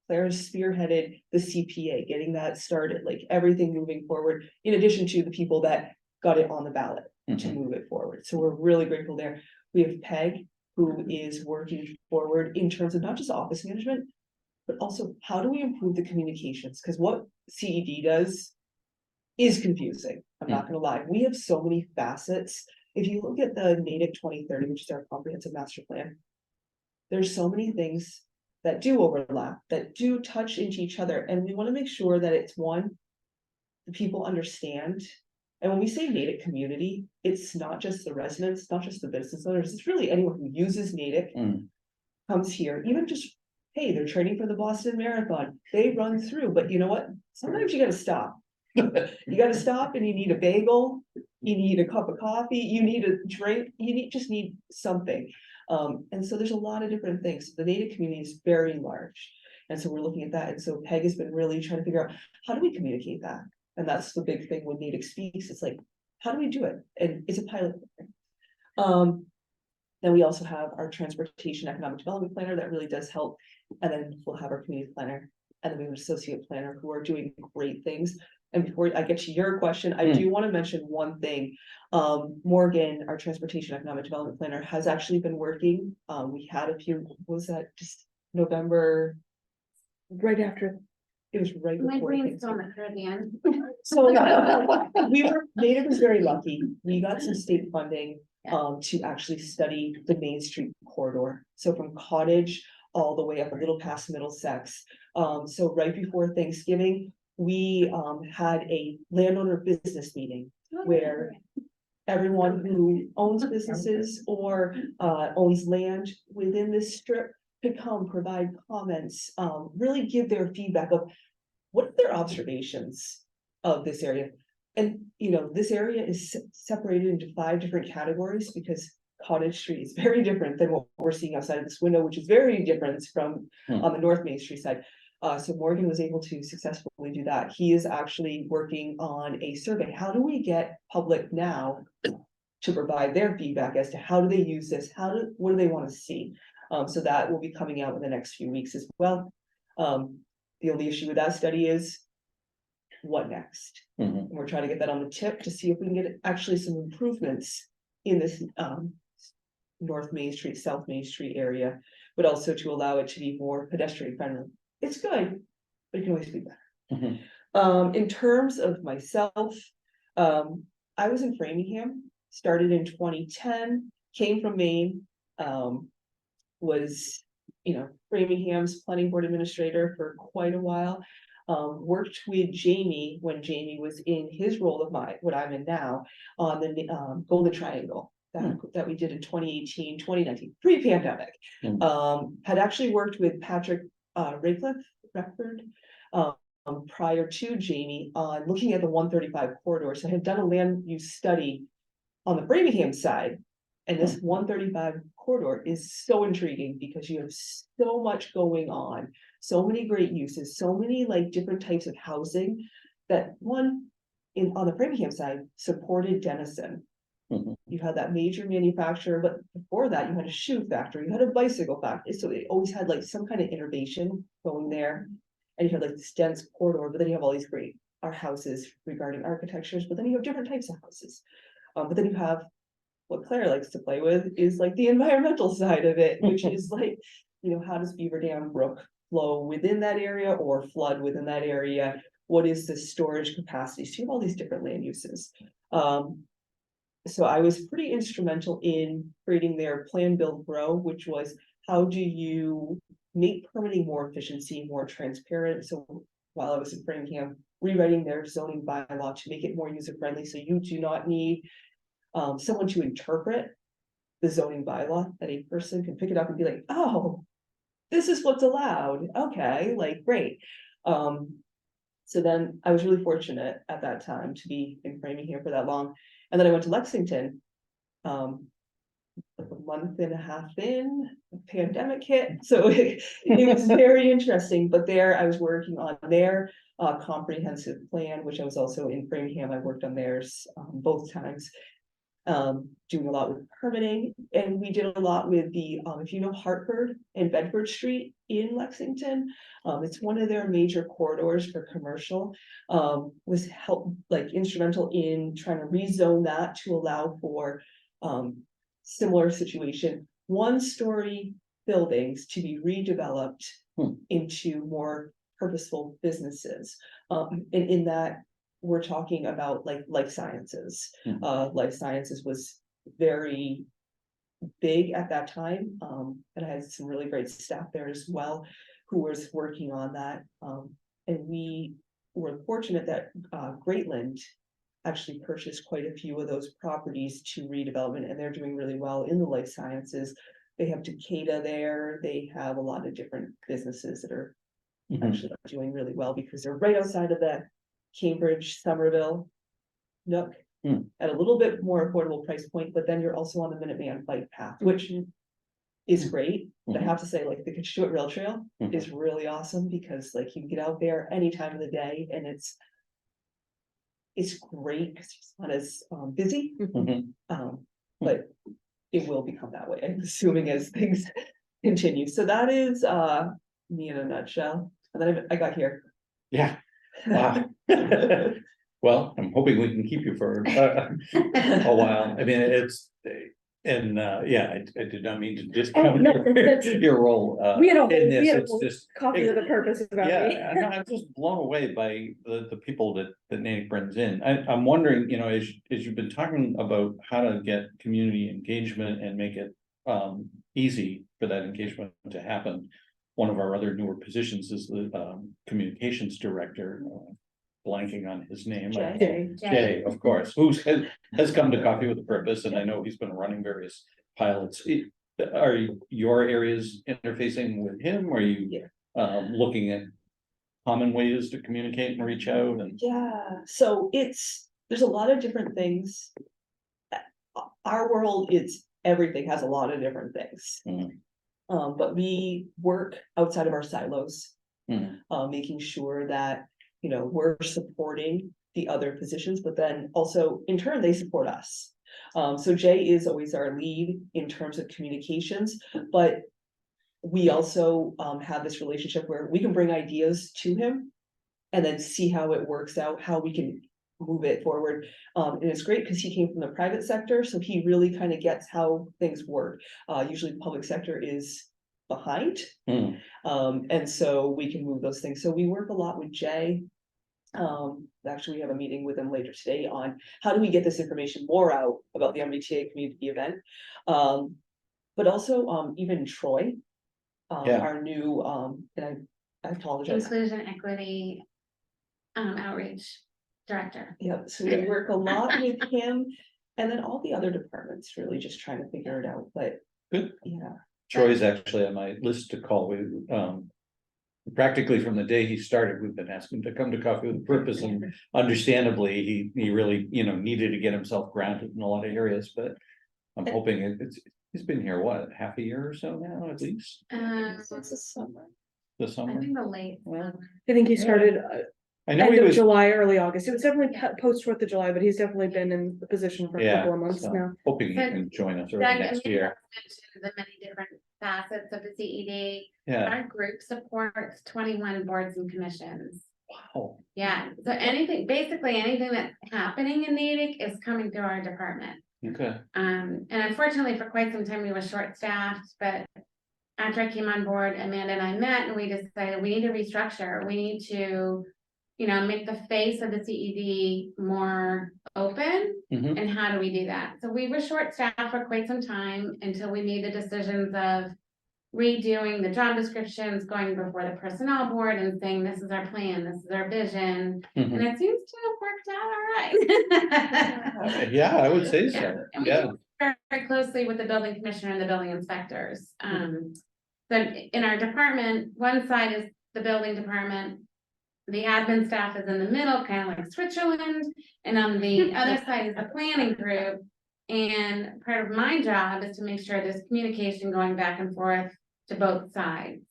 Claire's spearheaded the CPA, getting that started, like everything moving forward, in addition to the people that got it on the ballot to move it forward. So we're really grateful there. We have Peg, who is working forward in terms of not just office management, but also how do we improve the communications? Because what CED does is confusing. I'm not gonna lie. We have so many facets. If you look at the Natick 2030, which is our comprehensive master plan, there's so many things that do overlap, that do touch into each other. And we want to make sure that it's one, the people understand. And when we say Natick community, it's not just the residents, not just the business owners, it's really anyone who uses Natick, comes here, even just, hey, they're training for the Boston Marathon, they run through, but you know what? Sometimes you gotta stop. You gotta stop and you need a bagel, you need a cup of coffee, you need a drink, just need something. And so there's a lot of different things. The Natick community is very large. And so we're looking at that. And so Peg has been really trying to figure out, how do we communicate that? And that's the big thing when Natick speaks. It's like, how do we do it? And it's a pilot program. Then we also have our transportation economic development planner that really does help. And then we'll have our community planner, and then we have an associate planner who are doing great things. And before I get to your question, I do want to mention one thing. Morgan, our transportation economic development planner, has actually been working. We had a few, what was that, just November, right after, it was right
My
before.
brain's still in the Caribbean.
So Natick was very lucky. We got some state funding to actually study the Main Street corridor. So from Cottage all the way up a little past Middlesex. So right before Thanksgiving, we had a landowner business meeting where everyone who owns businesses or owns land within this strip could come provide comments, really give their feedback of what are their observations of this area. And you know, this area is separated into 5 different categories because Cottage Street is very different than what we're seeing outside of this window, which is very different from on the North Main Street side. So Morgan was able to successfully do that. He is actually working on a survey. How do we get public now to provide their feedback as to how do they use this? What do they want to see? So that will be coming out in the next few weeks as well. The only issue with that study is what next? And we're trying to get that on the tip to see if we can get actually some improvements in this North Main Street, South Main Street area, but also to allow it to be more pedestrian friendly. It's good, but it can always be better. In terms of myself, I was in Framingham, started in 2010, came from Maine, was, Framingham's planning board administrator for quite a while. Worked with Jamie when Jamie was in his role of what I'm in now, on the Golden Triangle that we did in 2018, 2019, pre-pandemic. Had actually worked with Patrick Raycliffe, prior to Jamie on looking at the 135 corridor. So I had done a land use study on the Framingham side. And this 135 corridor is so intriguing because you have so much going on, so many great uses, so many like different types of housing that on the Framingham side supported Denison. You had that major manufacturer, but before that you had a shoe factory, you had a bicycle factory. So they always had like some kind of innovation going there. And you had like this dense corridor, but then you have all these great houses regarding architectures, but then you have different types of houses. But then you have what Claire likes to play with is like the environmental side of it, which is like, how does Beaver Dam Brook flow within that area or flood within that area? What is the storage capacity? So you have all these different land uses. So I was pretty instrumental in creating their plan, build, grow, which was how do you make permitting more efficiency, more transparent? So while I was in Framingham, rewriting their zoning bylaw to make it more user friendly. So you do not need someone to interpret the zoning bylaw, that a person can pick it up and be like, oh, this is what's allowed. Okay, like great. So then I was really fortunate at that time to be in Framingham for that long. And then I went to Lexington like a month and a half in, the pandemic hit, so it was very interesting, but there I was working on their comprehensive plan, which I was also in Framingham, I worked on theirs both times. Doing a lot with permitting, and we did a lot with the, if you know Hartford and Bedford Street in Lexington, it's one of their major corridors for commercial, was instrumental in trying to rezone that to allow for, similar situation, 1-story buildings to be redeveloped into more purposeful businesses. And in that, we're talking about like life sciences. Life sciences was very big at that time. And I had some really great staff there as well who was working on that. And we were fortunate that Greatland actually purchased quite a few of those properties to redevelopment, and they're doing really well in the life sciences. They have Takeda there. They have a lot of different businesses that are actually doing really well because they're right outside of that Cambridge, Somerville nook at a little bit more affordable price point, but then you're also on the Minuteman bike path, which is great. But I have to say, like the Kitschuit Rail Trail is really awesome because like you can get out there any time of the day and it's great because it's not as busy. But it will become that way, I'm assuming, as things continue. So that is me in a nutshell. And then I got here.
Yeah. Wow. Well, I'm hoping we can keep you for a while. I mean, yeah, I did not mean to discount your role.
We had a
in this.
we had a
It's
whole
just
coffee with a purpose about me.
yeah, I'm just blown away by the people that Natick brings in. I'm wondering, you know, as you've been talking about how to get community engagement and make it easy for that engagement to happen. One of our other newer positions is the communications director, blanking on his name. Jay, of course, who has come to Coffee with a Purpose, and I know he's been running various pilots. Are your areas interfacing with him? Are you looking at common ways to communicate and reach out? And
so there's a lot of different things. Our world is everything has a lot of different things. But we work outside of our silos, making sure that, you know, we're supporting the other positions, but then also in turn, they support us. So Jay is always our lead in terms of communications, but we also have this relationship where we can bring ideas to him and then see how it works out, how we can move it forward. And it's great because he came from the private sector, so he really kind of gets how things work. Usually the public sector is behind. And so we can move those things. So we work a lot with Jay. Actually, we have a meeting with him later today on how do we get this information more out about the MBTA community event. But also even Troy, our new, and I apologize.
Inclusion, equity, outreach director.
Yep, so we work a lot with him and then all the other departments really just trying to figure it out, but
good.
Yeah.
Troy's actually on my list to call. We practically from the day he started, we've been asking him to come to Coffee with a Purpose, and understandably, he really, you know, needed to get himself grounded in a lot of areas, but I'm hoping he's been here, what, half a year or so now, at least?
Since the summer.
The summer?
I think the late.
I think he started
I know
end
he
of
was
July, early August. It was definitely post 4th of July, but he's definitely been in the position for a couple of months
so
now.
hoping he
But
can join us
Doug,
early next
I mean,
year.
mentioned the many different facets of the CED.
Yeah.
Our group supports 21 boards and commissions.
Wow.
Yeah, so basically anything that's happening in Natick is coming through our department.
Okay.
And unfortunately for quite some time we were short-staffed, but after I came on board, Amanda and I met and we decided we need to restructure. We need to, you know, make the face of the CED more open. And how do we do that? So we were short-staffed for quite some time until we made the decisions of redoing the job descriptions, going before the personnel board and saying, this is our plan, this is our vision. And it seems to have worked out all right.
Yeah, I would say so.
And we work very closely with the building commissioner and the building inspectors. So in our department, one side is the building department. The admin staff is in the middle, kind of like Switzerland. And on the other side is the planning group. And part of my job is to make sure there's communication going back and forth to both sides.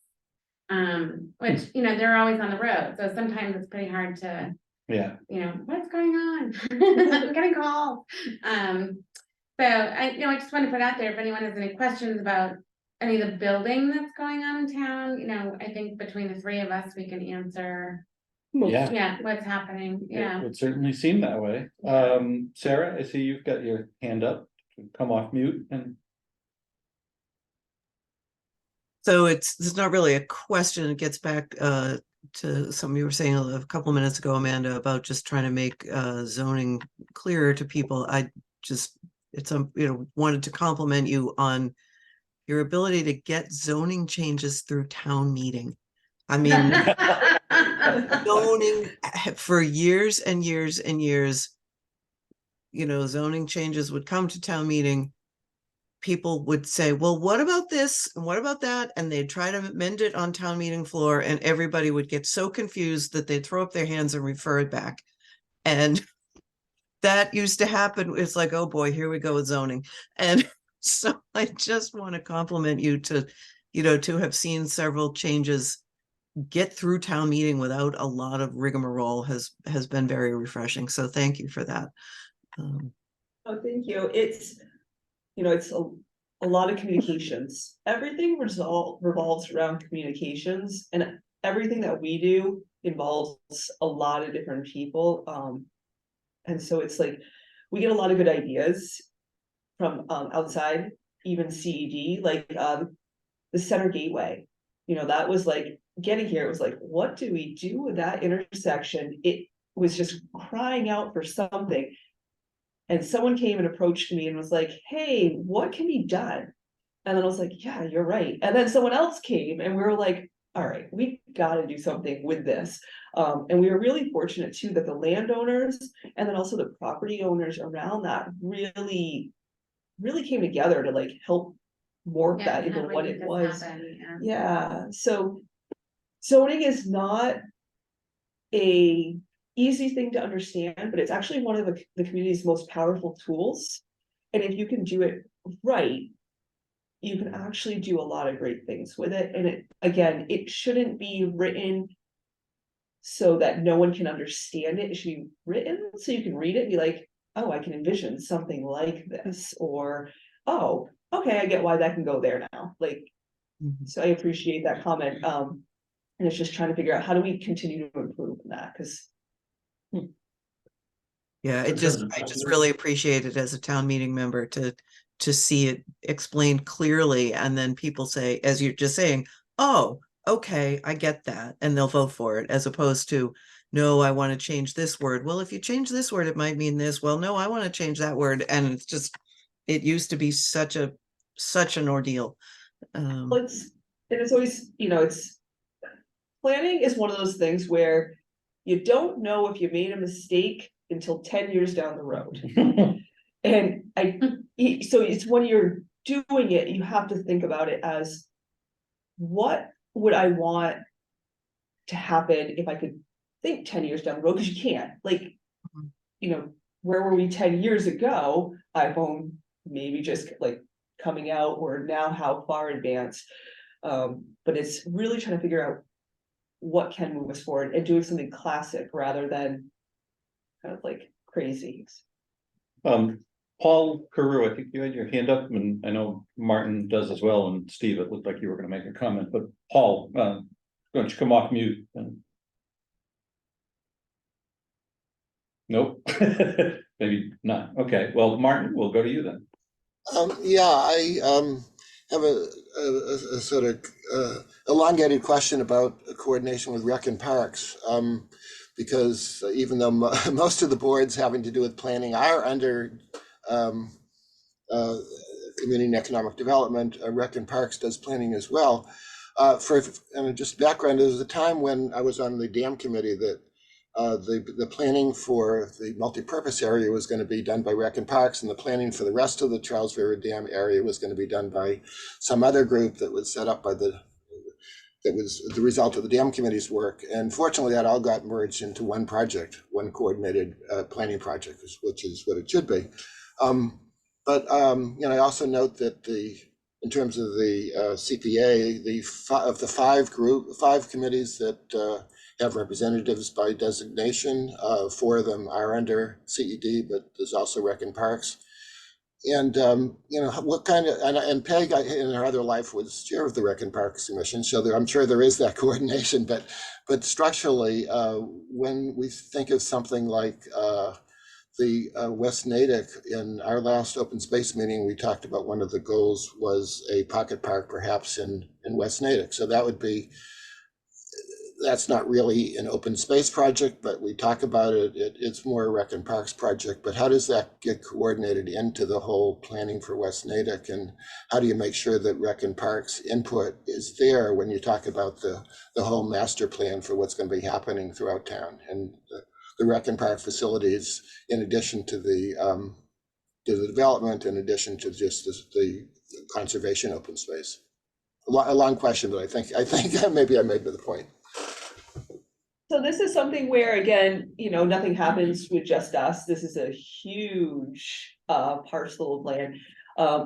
Which, you know, they're always on the road, so sometimes it's pretty hard to,
Yeah,
you know, what's going on? I'm getting calls. So I just want to put out there, if anyone has any questions about any of the building that's going on in town, you know, I think between the three of us, we can answer,
yeah.
what's happening,
It would certainly seem that way. Sarah, I see you've got your hand up. Come off mute and.
So it's not really a question. It gets back to something you were saying a couple minutes ago, Amanda, about just trying to make zoning clearer to people. Wanted to compliment you on your ability to get zoning changes through town meeting. I mean, zoning for years and years and years, you know, zoning changes would come to town meeting. People would say, well, what about this? And what about that? And they'd try to amend it on town meeting floor, and everybody would get so confused that they'd throw up their hands and refer it back. And that used to happen. It's like, oh boy, here we go with zoning. And so I just want to compliment you to, you know, to have seen several changes get through town meeting without a lot of rigmarole has been very refreshing. So thank you for that.
Oh, thank you. It's, you know, it's a lot of communications. Everything revolves around communications, and everything that we do involves a lot of different people. And so it's like, we get a lot of good ideas from outside, even CED, like the Center Gateway. You know, that was like, getting here, it was like, what do we do with that intersection? It was just crying out for something. And someone came and approached me and was like, hey, what can be done? And then I was like, yeah, you're right. And then someone else came and we were like, all right, we got to do something with this. And we were really fortunate too that the landowners and then also the property owners around that really came together to like help morph that into what it was. Yeah. So zoning is not a easy thing to understand, but it's actually one of the community's most powerful tools. And if you can do it right, you can actually do a lot of great things with it. And it shouldn't be written so that no one can understand it. It should be written so you can read it and be like, oh, I can envision something like this, or, oh, okay, I get why that can go there now. Like, so I appreciate that comment. And it's just trying to figure out how do we continue to improve in that, because
yeah, I just really appreciate it as a town meeting member to see it explained clearly, and then people say, as you're just saying, oh, okay, I get that, and they'll vote for it, as opposed to, no, I want to change this word. Well, if you change this word, it might mean this. Well, no, I want to change that word. And it's just, it used to be such an ordeal.
It's always, you know, it's planning is one of those things where you don't know if you made a mistake until 10 years down the road. And so it's when you're doing it, you have to think about it as, what would I want to happen if I could think 10 years down the road? Because you can't, like, you know, where were we 10 years ago? iPhone maybe just like coming out, or now how far advanced. But it's really trying to figure out what can move us forward and doing something classic rather than kind of like crazy.
Paul Carew, I think you had your hand up, and I know Martin does as well, and Steve, it looked like you were going to make a comment, but Paul, why don't you come off mute? Nope. Maybe not. Okay, well, Martin, we'll go to you then.
Yeah, I have a sort of elongated question about coordination with rec and parks. Because even though most of the boards having to do with planning are under community and economic development, rec and parks does planning as well. And just background, there was a time when I was on the dam committee that the planning for the multi-purpose area was going to be done by rec and parks, and the planning for the rest of the Charles River Dam area was going to be done by some other group that was set up by that was the result of the dam committee's work. And fortunately, that all got merged into one project, one coordinated planning project, which is what it should be. But, I also note that in terms of the CPA, of the five committees that have representatives by designation, 4 of them are under CED, but there's also Rec and Parks. And, what kind of, and Peg in her other life was chair of the Rec and Parks Commission, so I'm sure there is that coordination, but structurally, when we think of something like the West Natick, in our last open space meeting, we talked about one of the goals was a pocket park perhaps in West Natick. So that's not really an open space project, but we talk about it. It's more a Rec and Parks project, but how does that get coordinated into the whole planning for West Natick? And how do you make sure that Rec and Parks input is there when you talk about the whole master plan for what's going to be happening throughout town? And the Rec and Park facilities, in addition to the development, in addition to just the conservation open space. A long question, but I think maybe I made the point.
So this is something where, again, nothing happens with just us. This is a huge parcel of land.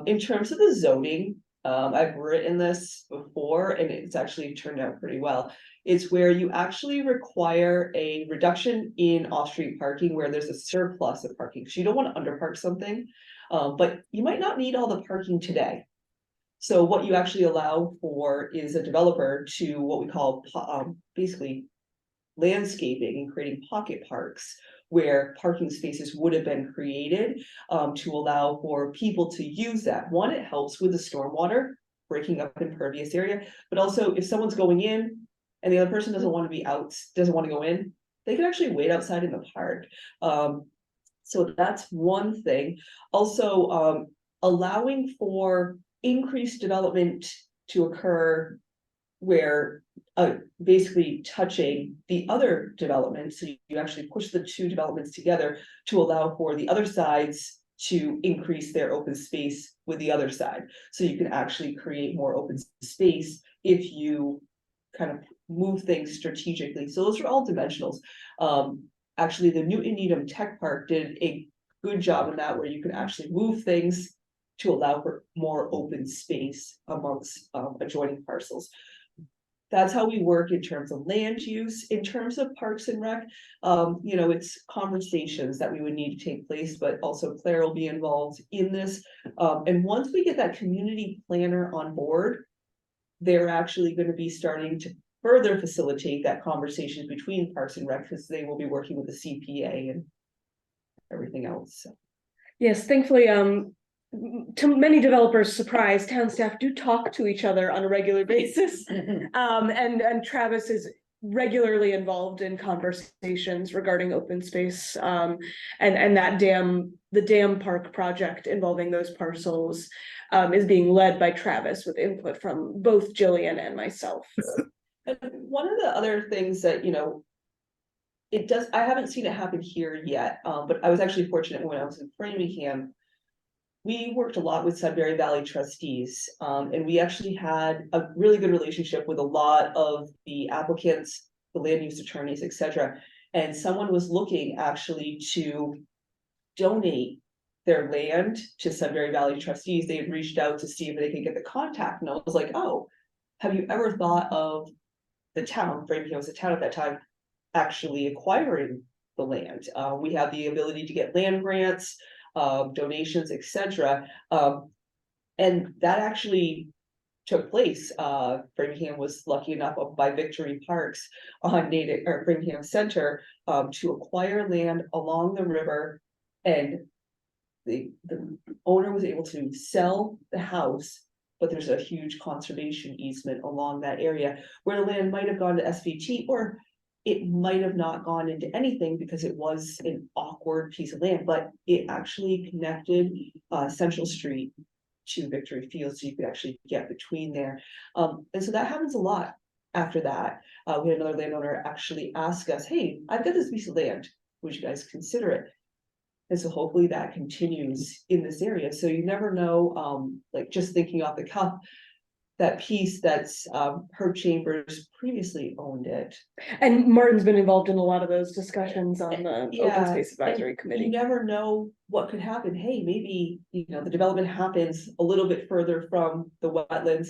In terms of the zoning, I've written this before and it's actually turned out pretty well. It's where you actually require a reduction in off-street parking where there's a surplus of parking. So you don't want to underpark something, but you might not need all the parking today. So what you actually allow for is a developer to what we call basically landscaping and creating pocket parks where parking spaces would have been created to allow for people to use that. One, it helps with the stormwater, breaking up impervious area, but also if someone's going in and the other person doesn't want to be out, doesn't want to go in, they can actually wait outside in the park. So that's one thing. Also, allowing for increased development to occur where basically touching the other developments, so you actually push the 2 developments together to allow for the other sides to increase their open space with the other side. So you can actually create more open space if you kind of move things strategically. So those are all dimensionals. Actually, the Newton Needham Tech Park did a good job in that, where you can actually move things to allow for more open space amongst adjoining parcels. That's how we work in terms of land use. In terms of Parks and Rec, it's conversations that we would need to take place, but also Claire will be involved in this. And once we get that community planner on board, they're actually going to be starting to further facilitate that conversation between Parks and Rec, because they will be working with the CPA and everything else. So.
Yes, thankfully, to many developers' surprise, town staff do talk to each other on a regular basis. And Travis is regularly involved in conversations regarding open space. And that the dam park project involving those parcels is being led by Travis with input from both Jillian and myself.
And one of the other things that, I haven't seen it happen here yet, but I was actually fortunate when I was in Framingham. We worked a lot with Sudbury Valley trustees, and we actually had a really good relationship with a lot of the applicants, the land use attorneys, etc. And someone was looking actually to donate their land to Sudbury Valley trustees. They had reached out to see if they could get the contact, and I was like, oh, have you ever thought of the town, Framingham was a town at that time, actually acquiring the land? We have the ability to get land grants, donations, etc. And that actually took place. Framingham was lucky enough by Victory Parks on Natick or Framingham Center to acquire land along the river, and the owner was able to sell the house, but there's a huge conservation easement along that area where the land might have gone to SVT, or it might have not gone into anything because it was an awkward piece of land, but it actually connected Central Street to Victory Field, so you could actually get between there. And so that happens a lot after that. We had another landowner actually ask us, hey, I've got this piece of land, would you guys consider it? And so hopefully that continues in this area. So you never know, like just thinking off the cuff, that piece that's, Herb Chambers previously owned it.
And Martin's been involved in a lot of those discussions on the Open
Yeah,
Space Advisory
and
Committee.
You never know what could happen. Hey, maybe, the development happens a little bit further from the wetlands,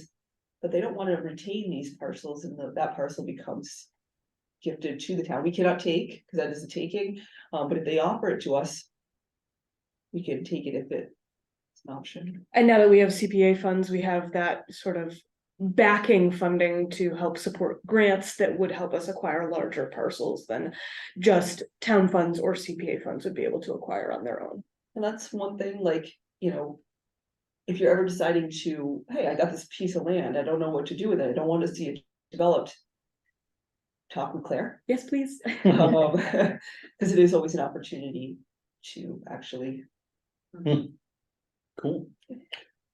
but they don't want to retain these parcels, and that parcel becomes gifted to the town. We cannot take, because that is a taking, but if they offer it to us, we can take it if it's an option.
And now that we have CPA funds, we have that sort of backing funding to help support grants that would help us acquire larger parcels than just town funds or CPA funds would be able to acquire on their own.
And that's one thing, like, if you're ever deciding to, hey, I got this piece of land, I don't know what to do with it, I don't want to see it developed. Talk with Claire.
Yes, please.
Because it is always an opportunity to actually.
Cool.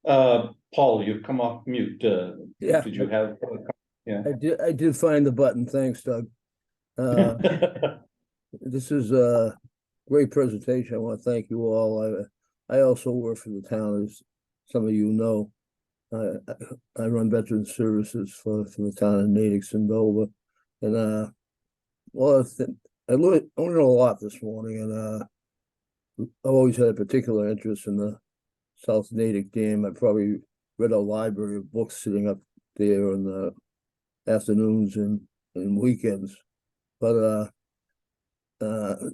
Paul, you've come off mute.
Yeah.
Did you have? Yeah.
I did find the button. Thanks, Doug. This is a great presentation. I want to thank you all. I also work for the town, as some of you know. I run veteran services for the town of Natick and Dover. And well, I learned a lot this morning, and I've always had a particular interest in the South Natick Dam. I probably read a library of books sitting up there in the afternoons and weekends. But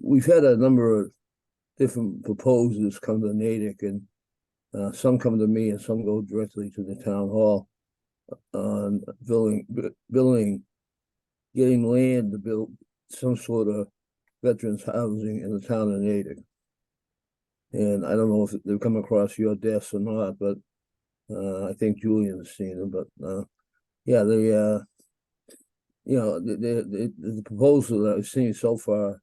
we've had a number of different proposals come to Natick, and some come to me and some go directly to the town hall on getting land to build some sort of veterans housing in the town of Natick. And I don't know if they've come across your desk or not, but I think Julian's seen them. But yeah, the proposal that I've seen so far,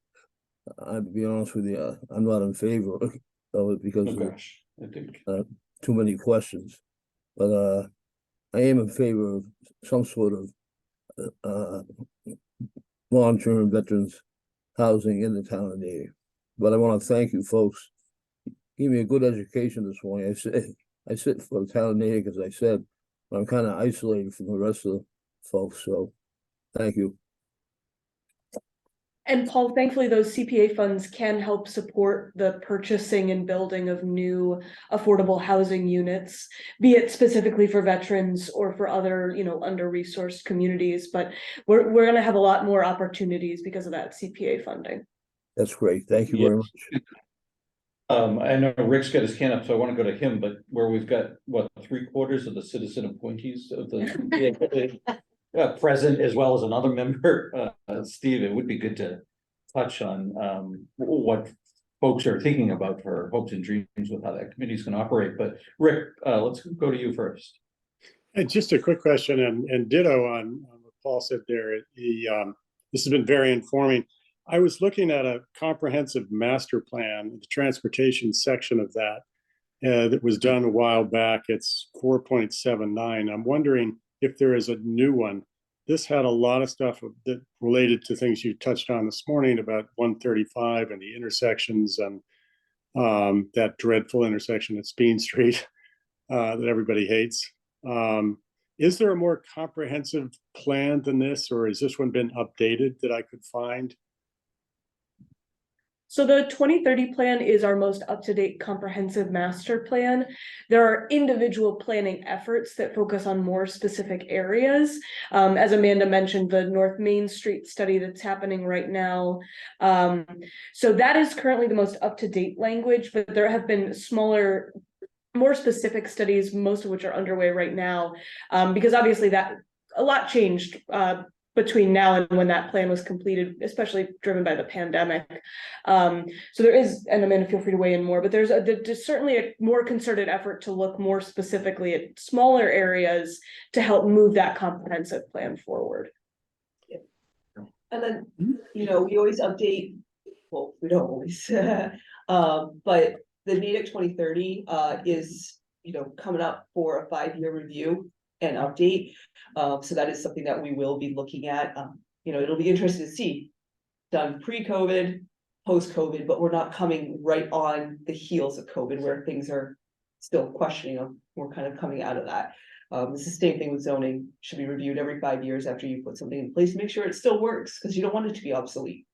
I'll be honest with you, I'm not in favor of it because of too many questions. But I am in favor of some sort of long-term veterans housing in the town of Natick. But I want to thank you folks. Give me a good education this morning. I sit for the town of Natick, as I said, but I'm kind of isolated from the rest of the folks. So thank you.
And Paul, thankfully, those CPA funds can help support the purchasing and building of new affordable housing units, be it specifically for veterans or for other, under-resourced communities. But we're going to have a lot more opportunities because of that CPA funding.
That's great. Thank you very much.
I know Rick's got his hand up, so I want to go to him, but where we've got, what, 3/4 of the citizen appointees of the present, as well as another member, Steve, it would be good to touch on what folks are thinking about for hopes and dreams with how that committee's going to operate. But Rick, let's go to you first.
And just a quick question, and ditto on what Paul said there. This has been very informing. I was looking at a comprehensive master plan, the transportation section of that, that was done a while back. It's 4.79. I'm wondering if there is a new one. This had a lot of stuff that related to things you touched on this morning about 135 and the intersections and that dreadful intersection at Speen Street that everybody hates. Is there a more comprehensive plan than this, or has this one been updated that I could find?
So the 2030 plan is our most up-to-date comprehensive master plan. There are individual planning efforts that focus on more specific areas. As Amanda mentioned, the North Main Street study that's happening right now. So that is currently the most up-to-date language, but there have been smaller, more specific studies, most of which are underway right now, because obviously that a lot changed between now and when that plan was completed, especially driven by the pandemic. So there is, and Amanda, feel free to weigh in more, but there's certainly a more concerted effort to look more specifically at smaller areas to help move that comprehensive plan forward.
And then, we always update, well, we don't always, but the Natick 2030 is, coming up for a 5-year review and update. So that is something that we will be looking at. It'll be interesting to see, done pre-COVID, post-COVID, but we're not coming right on the heels of COVID where things are still questioning them. We're kind of coming out of that. It's the same thing with zoning, should be reviewed every 5 years after you put something in place, to make sure it still works, because you don't want it to be obsolete.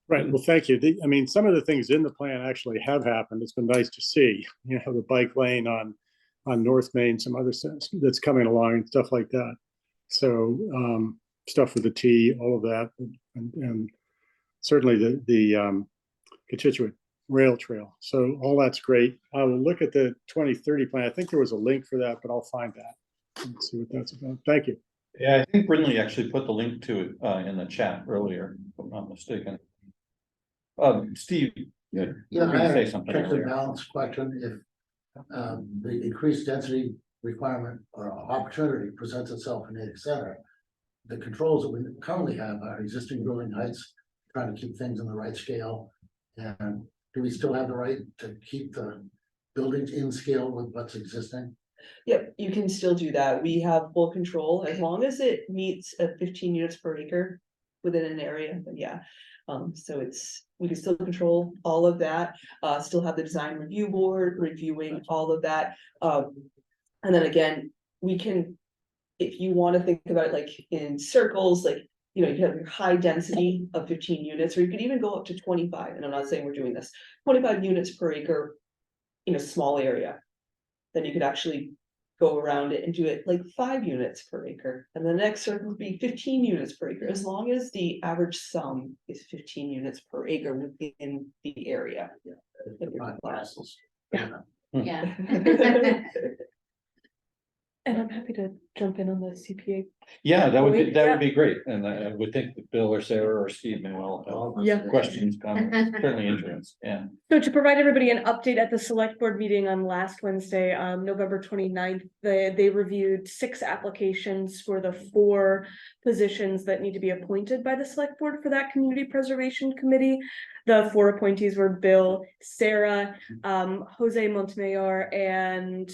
Right, well, thank you. I mean, some of the things in the plan actually have happened. It's been nice to see, you know, the bike lane on North Main, some other stuff that's coming along and stuff like that. So stuff with the T, all of that, and certainly the Constituent Rail Trail. So all that's great. I will look at the 2030 plan. I think there was a link for that, but I'll find that and see what that's about. Thank you.
Yeah, I think Brindley actually put the link to it in the chat earlier, if I'm not mistaken. Steve,
Yeah,
you were
I
gonna
had
say
a
something
check and
earlier.
balance question. If the increased density requirement or opportunity presents itself in Natick Center, the controls that we currently have are existing building heights, trying to keep things in the right scale. And do we still have the right to keep the buildings in scale with what's existing?
Yep, you can still do that. We have full control as long as it meets 15 units per acre within an area, then yeah. So we can still control all of that, still have the design review board reviewing all of that. And then again, we can, if you want to think about it like in circles, like, you know, you have your high density of 15 units, or you could even go up to 25, and I'm not saying we're doing this, 25 units per acre in a small area. Then you could actually go around it and do it like 5 units per acre. And the next circle would be 15 units per acre, as long as the average sum is 15 units per acre within the area.
Yeah.
And I'm happy to jump in on the CPA.
Yeah, that would
Yeah.
be great. And I would think that Bill or Sarah or Steve may well
Yeah.
have questions, comments, certainly interest. Yeah.
So to provide everybody an update at the select board meeting on last Wednesday, November 29th, they reviewed 6 applications for the 4 positions that need to be appointed by the select board for that community preservation committee. The 4 appointees were Bill, Sarah, Jose Montemayor, and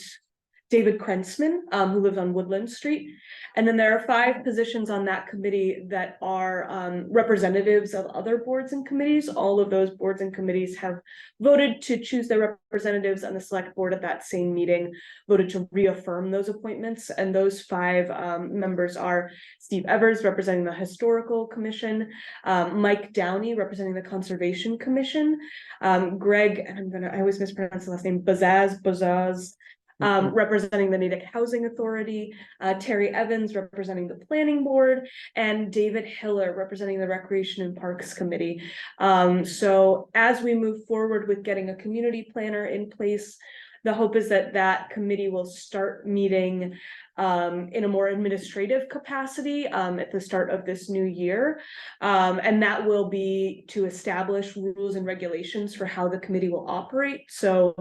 David Krensman, who lives on Woodland Street. And then there are 5 positions on that committee that are representatives of other boards and committees. All of those boards and committees have voted to choose their representatives, and the select board at that same meeting voted to reaffirm those appointments. And those 5 members are Steve Evers, representing the Historical Commission, Mike Downey, representing the Conservation Commission, Greg, and I always mispronounce the last name, Bazaz, representing the Natick Housing Authority, Terry Evans representing the Planning Board, and David Hiller representing the Recreation and Parks Committee. So as we move forward with getting a community planner in place, the hope is that that committee will start meeting in a more administrative capacity at the start of this new year. And that will be to establish rules and regulations for how the committee will operate. So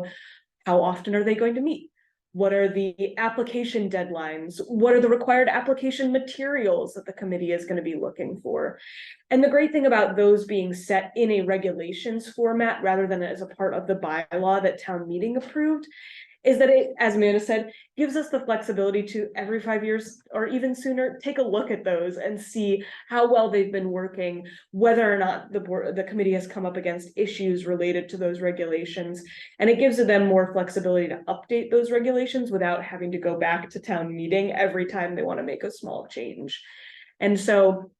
how often are they going to meet? What are the application deadlines? What are the required application materials that the committee is going to be looking for? And the great thing about those being set in a regulations format rather than as a part of the bylaw that town meeting approved is that it, as Amanda said, gives us the flexibility to every 5 years or even sooner, take a look at those and see how well they've been working, whether or not the committee has come up against issues related to those regulations. And it gives them more flexibility to update those regulations without having to go back to town meeting every time they want to make a small change. And so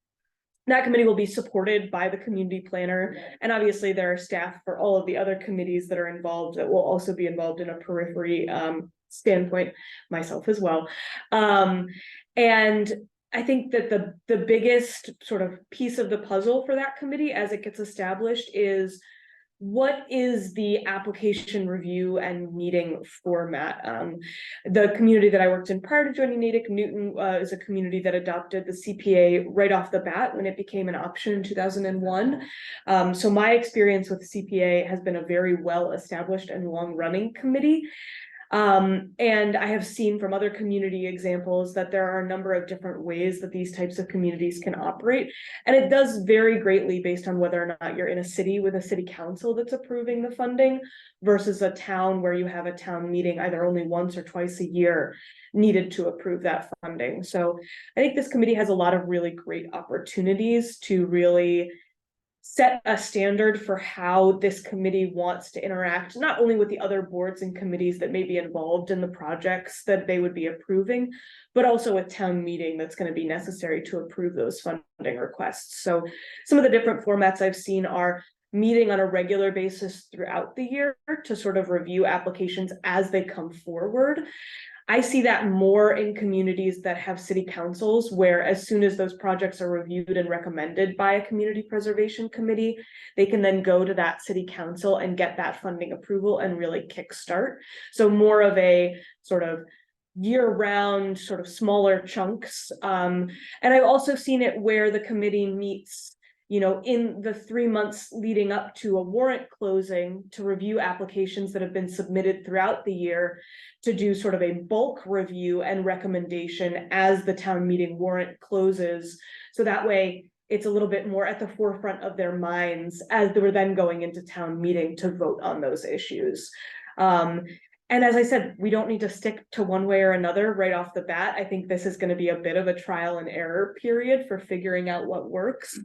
that committee will be supported by the community planner, and obviously there are staff for all of the other committees that are involved that will also be involved in a periphery standpoint, myself as well. And I think that the biggest sort of piece of the puzzle for that committee as it gets established is what is the application review and meeting format? The community that I worked in prior to joining Natick, Newton, is a community that adopted the CPA right off the bat when it became an option in 2001. So my experience with CPA has been a very well established and long running committee. And I have seen from other community examples that there are a number of different ways that these types of communities can operate. And it does vary greatly based on whether or not you're in a city with a city council that's approving the funding versus a town where you have a town meeting either only once or twice a year needed to approve that funding. So I think this committee has a lot of really great opportunities to really set a standard for how this committee wants to interact, not only with the other boards and committees that may be involved in the projects that they would be approving, but also with town meeting that's going to be necessary to approve those funding requests. So some of the different formats I've seen are meeting on a regular basis throughout the year to sort of review applications as they come forward. I see that more in communities that have city councils, where as soon as those projects are reviewed and recommended by a community preservation committee, they can then go to that city council and get that funding approval and really kickstart. So more of a sort of year-round, sort of smaller chunks. And I've also seen it where the committee meets, you know, in the 3 months leading up to a warrant closing to review applications that have been submitted throughout the year, to do sort of a bulk review and recommendation as the town meeting warrant closes. So that way it's a little bit more at the forefront of their minds as they were then going into town meeting to vote on those issues. And as I said, we don't need to stick to one way or another right off the bat. I think this is going to be a bit of a trial and error period for figuring out what works.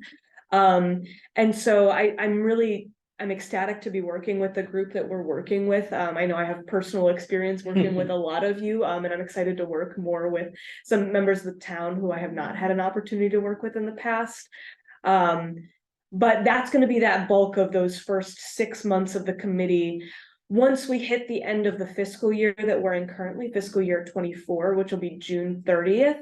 And so I'm ecstatic to be working with the group that we're working with. I know I have personal experience working with a lot of you, and I'm excited to work more with some members of the town who I have not had an opportunity to work with in the past. But that's going to be that bulk of those first 6 months of the committee. Once we hit the end of the fiscal year that we're in currently, fiscal year 24, which will be June 30th,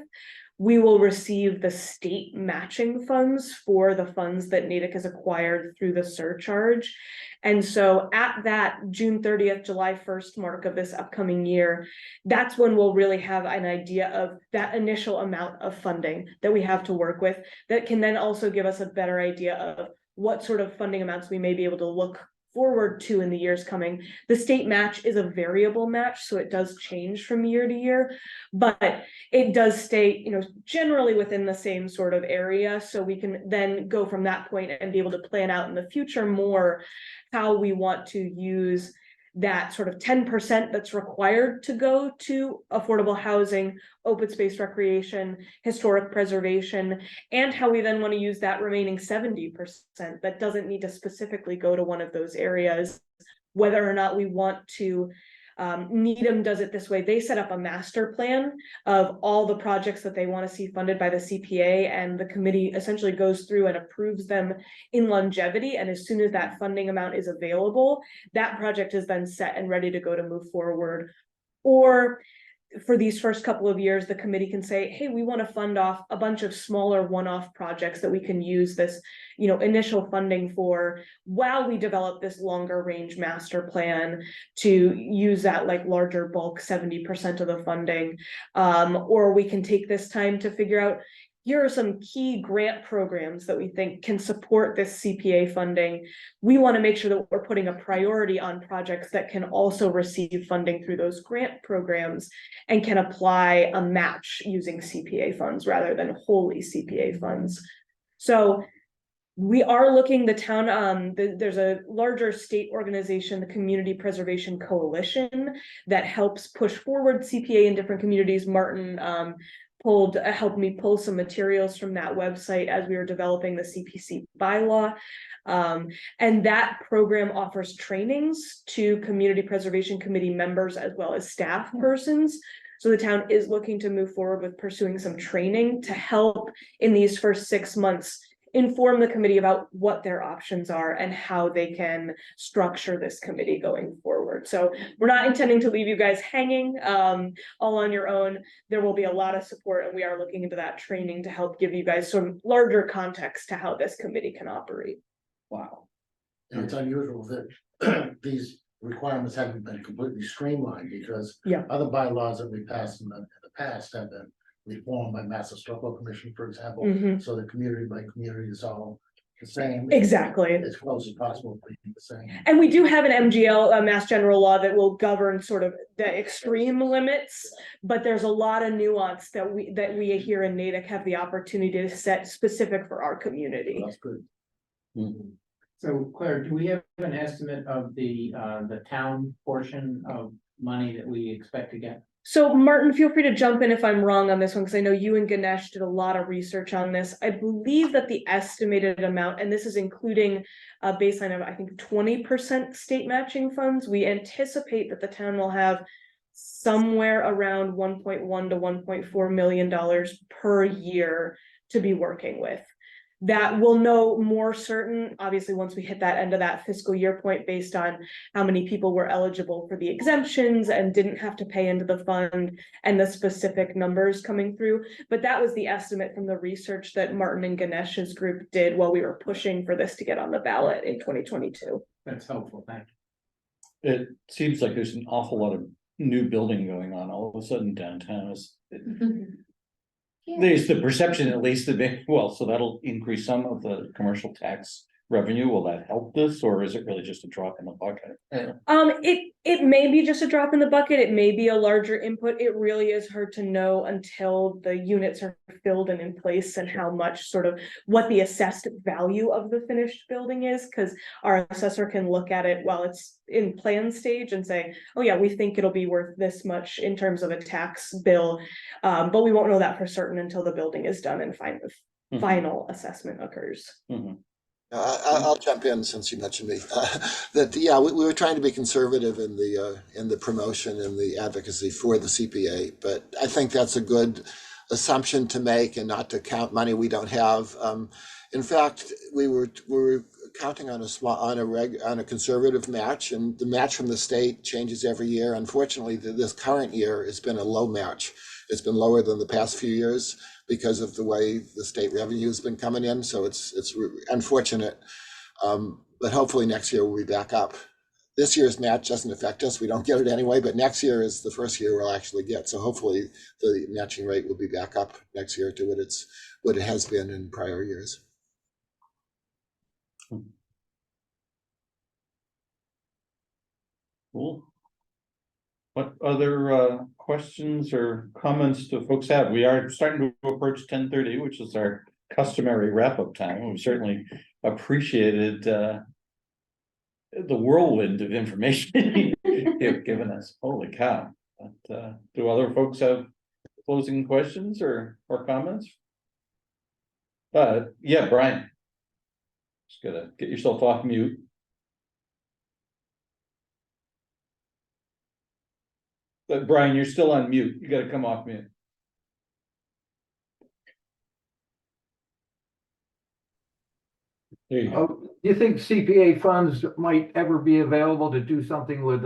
we will receive the state matching funds for the funds that Natick has acquired through the surcharge. And so at that June 30th, July 1st mark of this upcoming year, that's when we'll really have an idea of that initial amount of funding that we have to work with, that can then also give us a better idea of what sort of funding amounts we may be able to look forward to in the years coming. The state match is a variable match, so it does change from year to year, but it does stay, you know, generally within the same sort of area. So we can then go from that point and be able to plan out in the future more how we want to use that sort of 10% that's required to go to affordable housing, open space recreation, historic preservation, and how we then want to use that remaining 70% that doesn't need to specifically go to one of those areas, whether or not we want to. Needham does it this way. They set up a master plan of all the projects that they want to see funded by the CPA, and the committee essentially goes through and approves them in longevity. And as soon as that funding amount is available, that project is then set and ready to go to move forward. Or for these first couple of years, the committee can say, hey, we want to fund off a bunch of smaller one-off projects that we can use this, you know, initial funding for while we develop this longer range master plan to use that like larger bulk 70% of the funding. Or we can take this time to figure out, here are some key grant programs that we think can support this CPA funding. We want to make sure that we're putting a priority on projects that can also receive funding through those grant programs and can apply a match using CPA funds rather than wholly CPA funds. So we are looking, the town, there's a larger state organization, the Community Preservation Coalition, that helps push forward CPA in different communities. Martin helped me pull some materials from that website as we were developing the CPC bylaw. And that program offers trainings to Community Preservation Committee members as well as staff persons. So the town is looking to move forward with pursuing some training to help in these first 6 months inform the committee about what their options are and how they can structure this committee going forward. So we're not intending to leave you guys hanging all on your own. There will be a lot of support, and we are looking into that training to help give you guys some larger context to how this committee can operate.
Wow. And it's unusual that these requirements haven't been completely streamlined, because other bylaws that we passed in the past have been reformed by Mass Historical Commission, for example. So the community by community is all the same.
Exactly.
As close as possible to be the same.
And we do have an MGL, a Mass General Law, that will govern sort of the extreme limits, but there's a lot of nuance that we here in Natick have the opportunity to set specific for our community.
That's good.
So Claire, do we have an estimate of the town portion of money that we expect to get?
So Martin, feel free to jump in if I'm wrong on this one, because I know you and Ganesh did a lot of research on this. I believe that the estimated amount, and this is including a baseline of, I think, 20% state matching funds, we anticipate that the town will have somewhere around 1.1 to 1.4 million dollars per year to be working with. That we'll know more certain, obviously, once we hit that end of that fiscal year point, based on how many people were eligible for the exemptions and didn't have to pay into the fund and the specific numbers coming through. But that was the estimate from the research that Martin and Ganesh's group did while we were pushing for this to get on the ballot in 2022.
That's helpful, thank
you. It seems like there's an awful lot of new building going on all of a sudden downtown. There's the perception, at least, that well, so that'll increase some of the commercial tax revenue. Will that help this, or is it really just a drop in the bucket?
It may be just a drop in the bucket. It may be a larger input. It really is hard to know until the units are filled and in place, and how much sort of what the assessed value of the finished building is, because our assessor can look at it while it's in plan stage and say, oh yeah, we think it'll be worth this much in terms of a tax bill, but we won't know that for certain until the building is done and final assessment occurs.
I'll jump in since you mentioned me. We were trying to be conservative in the promotion and the advocacy for the CPA, but I think that's a good assumption to make, and not to count money we don't have. In fact, we were counting on a conservative match, and the match from the state changes every year. Unfortunately, this current year has been a low match. It's been lower than the past few years because of the way the state revenue has been coming in. So it's unfortunate, but hopefully next year we'll be back up. This year's match doesn't affect us. We don't get it anyway, but next year is the first year we'll actually get. So hopefully the matching rate will be back up next year to what it has been in prior years.
Cool. What other questions or comments do folks have? We are starting to approach 10:30, which is our customary wrap-up time. We've certainly appreciated the whirlwind of information you've given us. Holy cow. But, do other folks have closing questions or comments? Yeah, Brian. Just gotta get yourself off mute. But Brian, you're still on mute. You gotta come off mute. There you go.
Do you think CPA funds might ever be available to do something with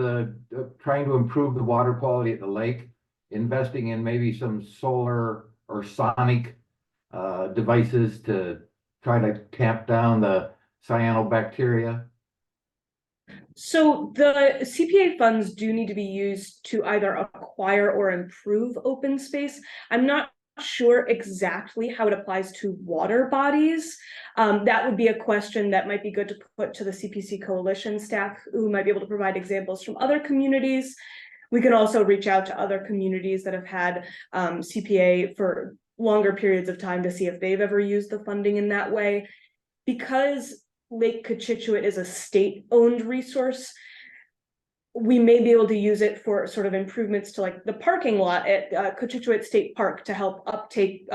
trying to improve the water quality at the lake, investing in maybe some solar or sonic devices to try to tamp down the cyanobacteria?
So the CPA funds do need to be used to either acquire or improve open space. I'm not sure exactly how it applies to water bodies. That would be a question that might be good to put to the CPC coalition staff, who might be able to provide examples from other communities. We can also reach out to other communities that have had CPA for longer periods of time to see if they've ever used the funding in that way. Because Lake Cochituate is a state-owned resource, we may be able to use it for sort of improvements to like the parking lot at Cochituate State Park to help uptake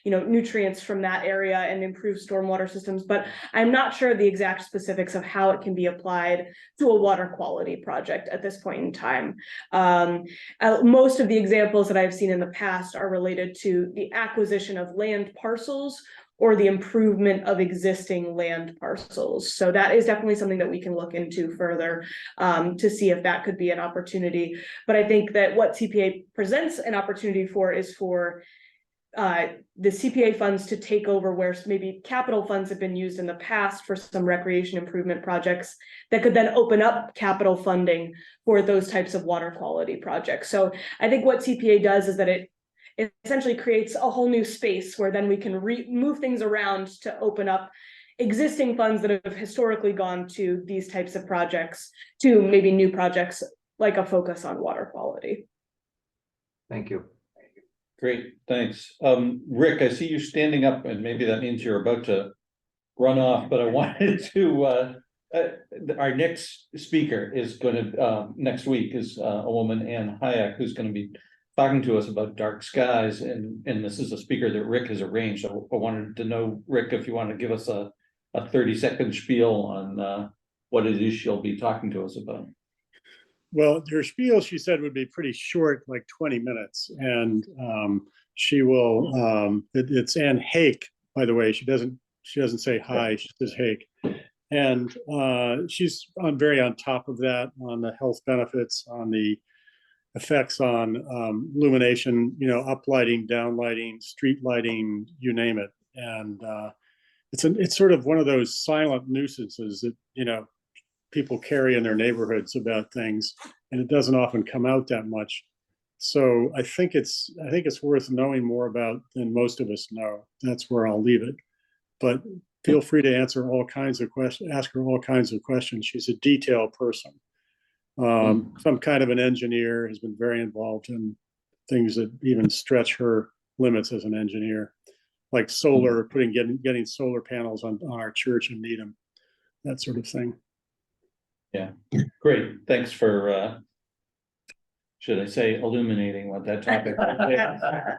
nutrients from that area and improve stormwater systems. But I'm not sure the exact specifics of how it can be applied to a water quality project at this point in time. Most of the examples that I've seen in the past are related to the acquisition of land parcels or the improvement of existing land parcels. So that is definitely something that we can look into further to see if that could be an opportunity. But I think that what CPA presents an opportunity for is for the CPA funds to take over where maybe capital funds have been used in the past for some recreation improvement projects that could then open up capital funding for those types of water quality projects. So I think what CPA does is that it essentially creates a whole new space where then we can move things around to open up existing funds that have historically gone to these types of projects to maybe new projects like a focus on water quality.
Thank you.
Great, thanks. Rick, I see you standing up, and maybe that means you're about to run off, but I wanted to our next speaker is going to next week is a woman, Ann Hayek, who's going to be talking to us about dark skies, and this is a speaker that Rick has arranged. I wanted to know, Rick, if you want to give us a 30-second spiel on what it is she'll be talking to us about.
Well, her spiel, she said, would be pretty short, like 20 minutes. And she will, it's Ann Hake, by the way. She doesn't say hi, she says Hake. And she's very on top of that, on the health benefits, on the effects on illumination, uplighting, downlighting, street lighting, you name it. And it's sort of one of those silent nuisances that, people carry in their neighborhoods about things, and it doesn't often come out that much. So I think it's worth knowing more about than most of us know. That's where I'll leave it. But feel free to answer all kinds of questions, ask her all kinds of questions. She's a detail person. Some kind of an engineer, has been very involved in things that even stretch her limits as an engineer, like solar, getting solar panels on our church in Needham, that sort of thing.
Yeah, great. Thanks for, should I say, illuminating what that topic is.
I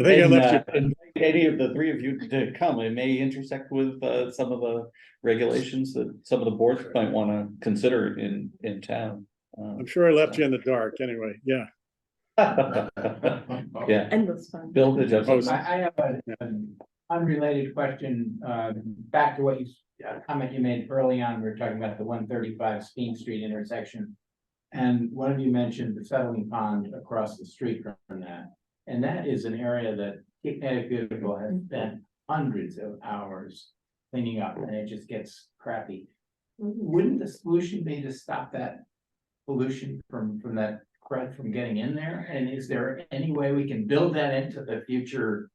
think I left you.
Any of the three of you to come, it may intersect with some of the regulations that some of the boards might want to consider in town.
I'm sure I left you in the dark anyway. Yeah.
Yeah.
Endless fun.
Bill, did you have something?
I have an unrelated question, back to what you, comment you made early on. We were talking about the 135 Speen Street intersection. And one of you mentioned the settling pond across the street from that. And that is an area that Cape Beautiful has spent hundreds of hours cleaning up, and it just gets crappy. Wouldn't the solution be to stop that pollution from that crud from getting in there? And is there any way we can build that into the future?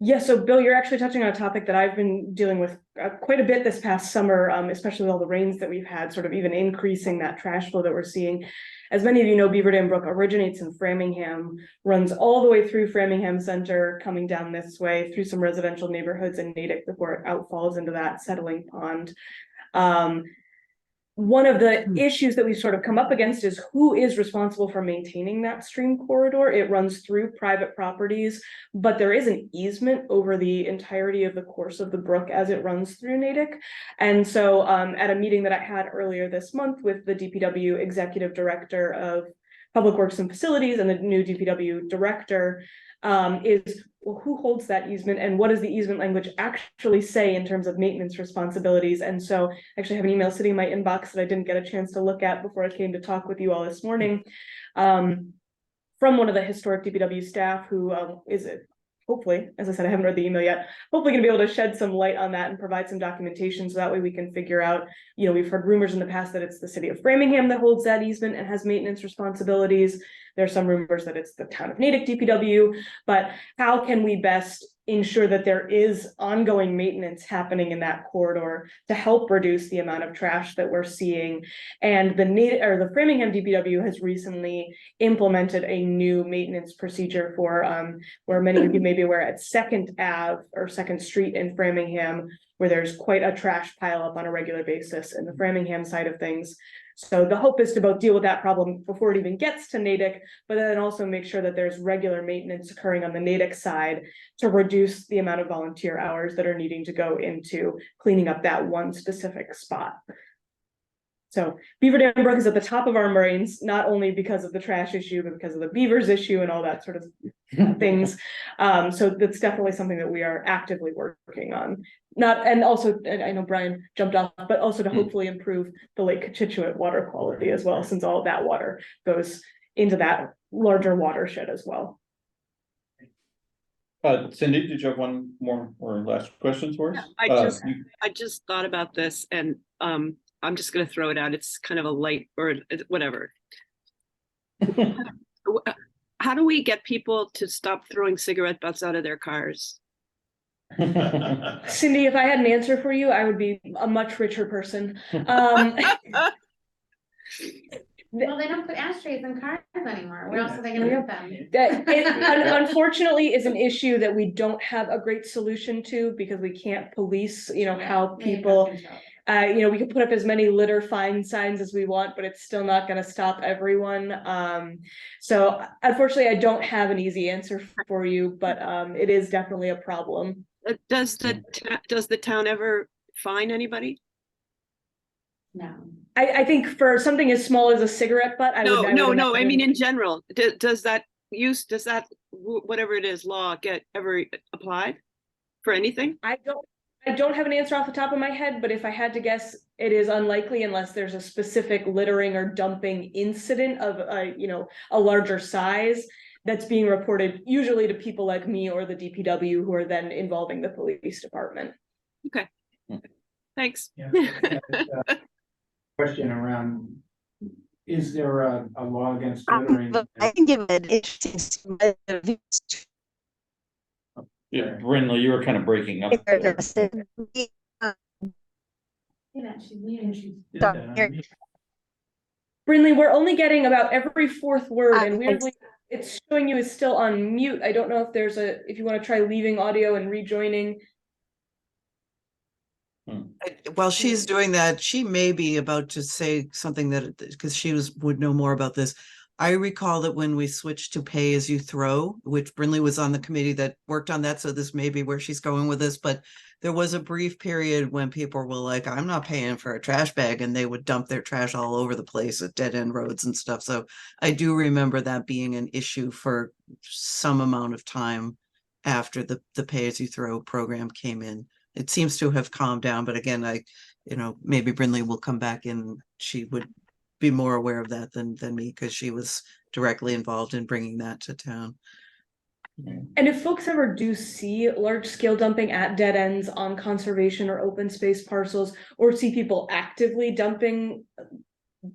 Yeah, so Bill, you're actually touching on a topic that I've been dealing with quite a bit this past summer, especially with all the rains that we've had, sort of even increasing that trash flow that we're seeing. As many of you know, Beaver Dam Brook originates in Framingham, runs all the way through Framingham Center, coming down this way through some residential neighborhoods in Natick before it outfalls into that settling pond. One of the issues that we've sort of come up against is who is responsible for maintaining that stream corridor. It runs through private properties, but there is an easement over the entirety of the course of the brook as it runs through Natick. And so at a meeting that I had earlier this month with the DPW Executive Director of Public Works and Facilities and the new DPW Director, is, well, who holds that easement and what does the easement language actually say in terms of maintenance responsibilities? And so I actually have an email sitting in my inbox that I didn't get a chance to look at before I came to talk with you all this morning, from one of the historic DPW staff who is hopefully, as I said, I haven't read the email yet, hopefully gonna be able to shed some light on that and provide some documentation so that way we can figure out, we've heard rumors in the past that it's the city of Framingham that holds that easement and has maintenance responsibilities. There are some rumors that it's the town of Natick DPW, but how can we best ensure that there is ongoing maintenance happening in that corridor to help reduce the amount of trash that we're seeing? And the Framingham DPW has recently implemented a new maintenance procedure for where many of you may be aware at 2nd Ave or 2nd Street in Framingham, where there's quite a trash pile up on a regular basis in the Framingham side of things. So the hope is to both deal with that problem before it even gets to Natick, but then also make sure that there's regular maintenance occurring on the Natick side to reduce the amount of volunteer hours that are needing to go into cleaning up that one specific spot. So Beaver Dam Brook is at the top of our minds, not only because of the trash issue, but because of the beavers issue and all that sort of things. So that's definitely something that we are actively working on. And also, I know Brian jumped off, but also to hopefully improve the Lake Cochituate water quality as well, since all of that water goes into that larger watershed as well.
Cindy, did you have one more or last question for us?
I just thought about this, and I'm just going to throw it out. It's kind of a light or whatever. How do we get people to stop throwing cigarette butts out of their cars?
Cindy, if I had an answer for you, I would be a much richer person.
Well, they don't put ashtrays in cars anymore. Where else are they going to put them?
That unfortunately is an issue that we don't have a great solution to, because we can't police, how people we could put up as many litter fine signs as we want, but it's still not gonna stop everyone. So unfortunately, I don't have an easy answer for you, but it is definitely a problem.
Does the town ever fine anybody?
No.
I think for something as small as a cigarette butt, I would
No, I mean,
imagine-
in general, does that whatever it is, law get ever applied for anything?
I don't have an answer off the top of my head, but if I had to guess, it is unlikely unless there's a specific littering or dumping incident of a larger size that's being reported usually to people like me or the DPW, who are then involving the police department.
Okay. Thanks.
Yeah. Question around, is there a law against littering?
I can give an interesting.
Yeah, Brindley, you were kind of breaking up.
Brinley, we're only getting about every fourth word, and weirdly, it's showing you is still on mute. I don't know if if you want to try leaving audio and rejoining.
While she's doing that, she may be about to say something that, because she would know more about this. I recall that when we switched to pay as you throw, which Brinley was on the committee that worked on that, so this may be where she's going with this, but there was a brief period when people were like, I'm not paying for a trash bag, and they would dump their trash all over the place at dead end roads and stuff. So I do remember that being an issue for some amount of time after the pay as you throw program came in. It seems to have calmed down, but again, maybe Brinley will come back and she would be more aware of that than me, because she was directly involved in bringing that to town.
And if folks ever do see large scale dumping at dead ends on conservation or open space parcels, or see people actively dumping,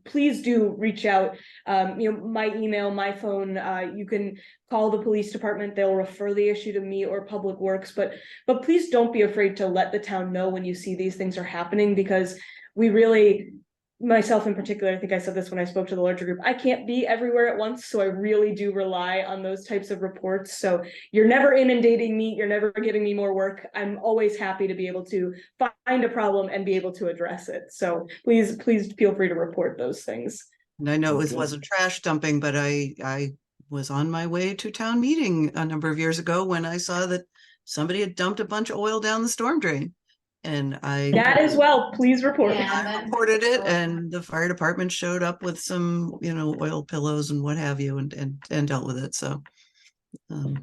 please do reach out. My email, my phone, you can call the police department. They'll refer the issue to me or Public Works, but please don't be afraid to let the town know when you see these things are happening, because we really, myself in particular, I think I said this when I spoke to the larger group, I can't be everywhere at once, so I really do rely on those types of reports. So you're never inundating me, you're never giving me more work. I'm always happy to be able to find a problem and be able to address it. So please feel free to report those things.
And I know it wasn't trash dumping, but I was on my way to town meeting a number of years ago when I saw that somebody had dumped a bunch of oil down the storm drain. And
that as well, please report.
I reported it, and the fire department showed up with some, oil pillows and what have you, and dealt with it. So,
all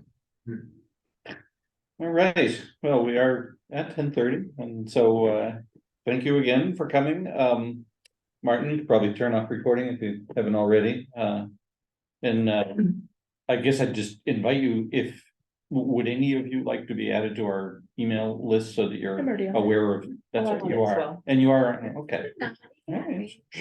right. Well, we are at 10:30, and so thank you again for coming. Martin, you could probably turn off recording if you haven't already. And I guess I'd just invite you, would any of you like to be added to our email list so that you're aware of that's what you are? And you are, okay. All right.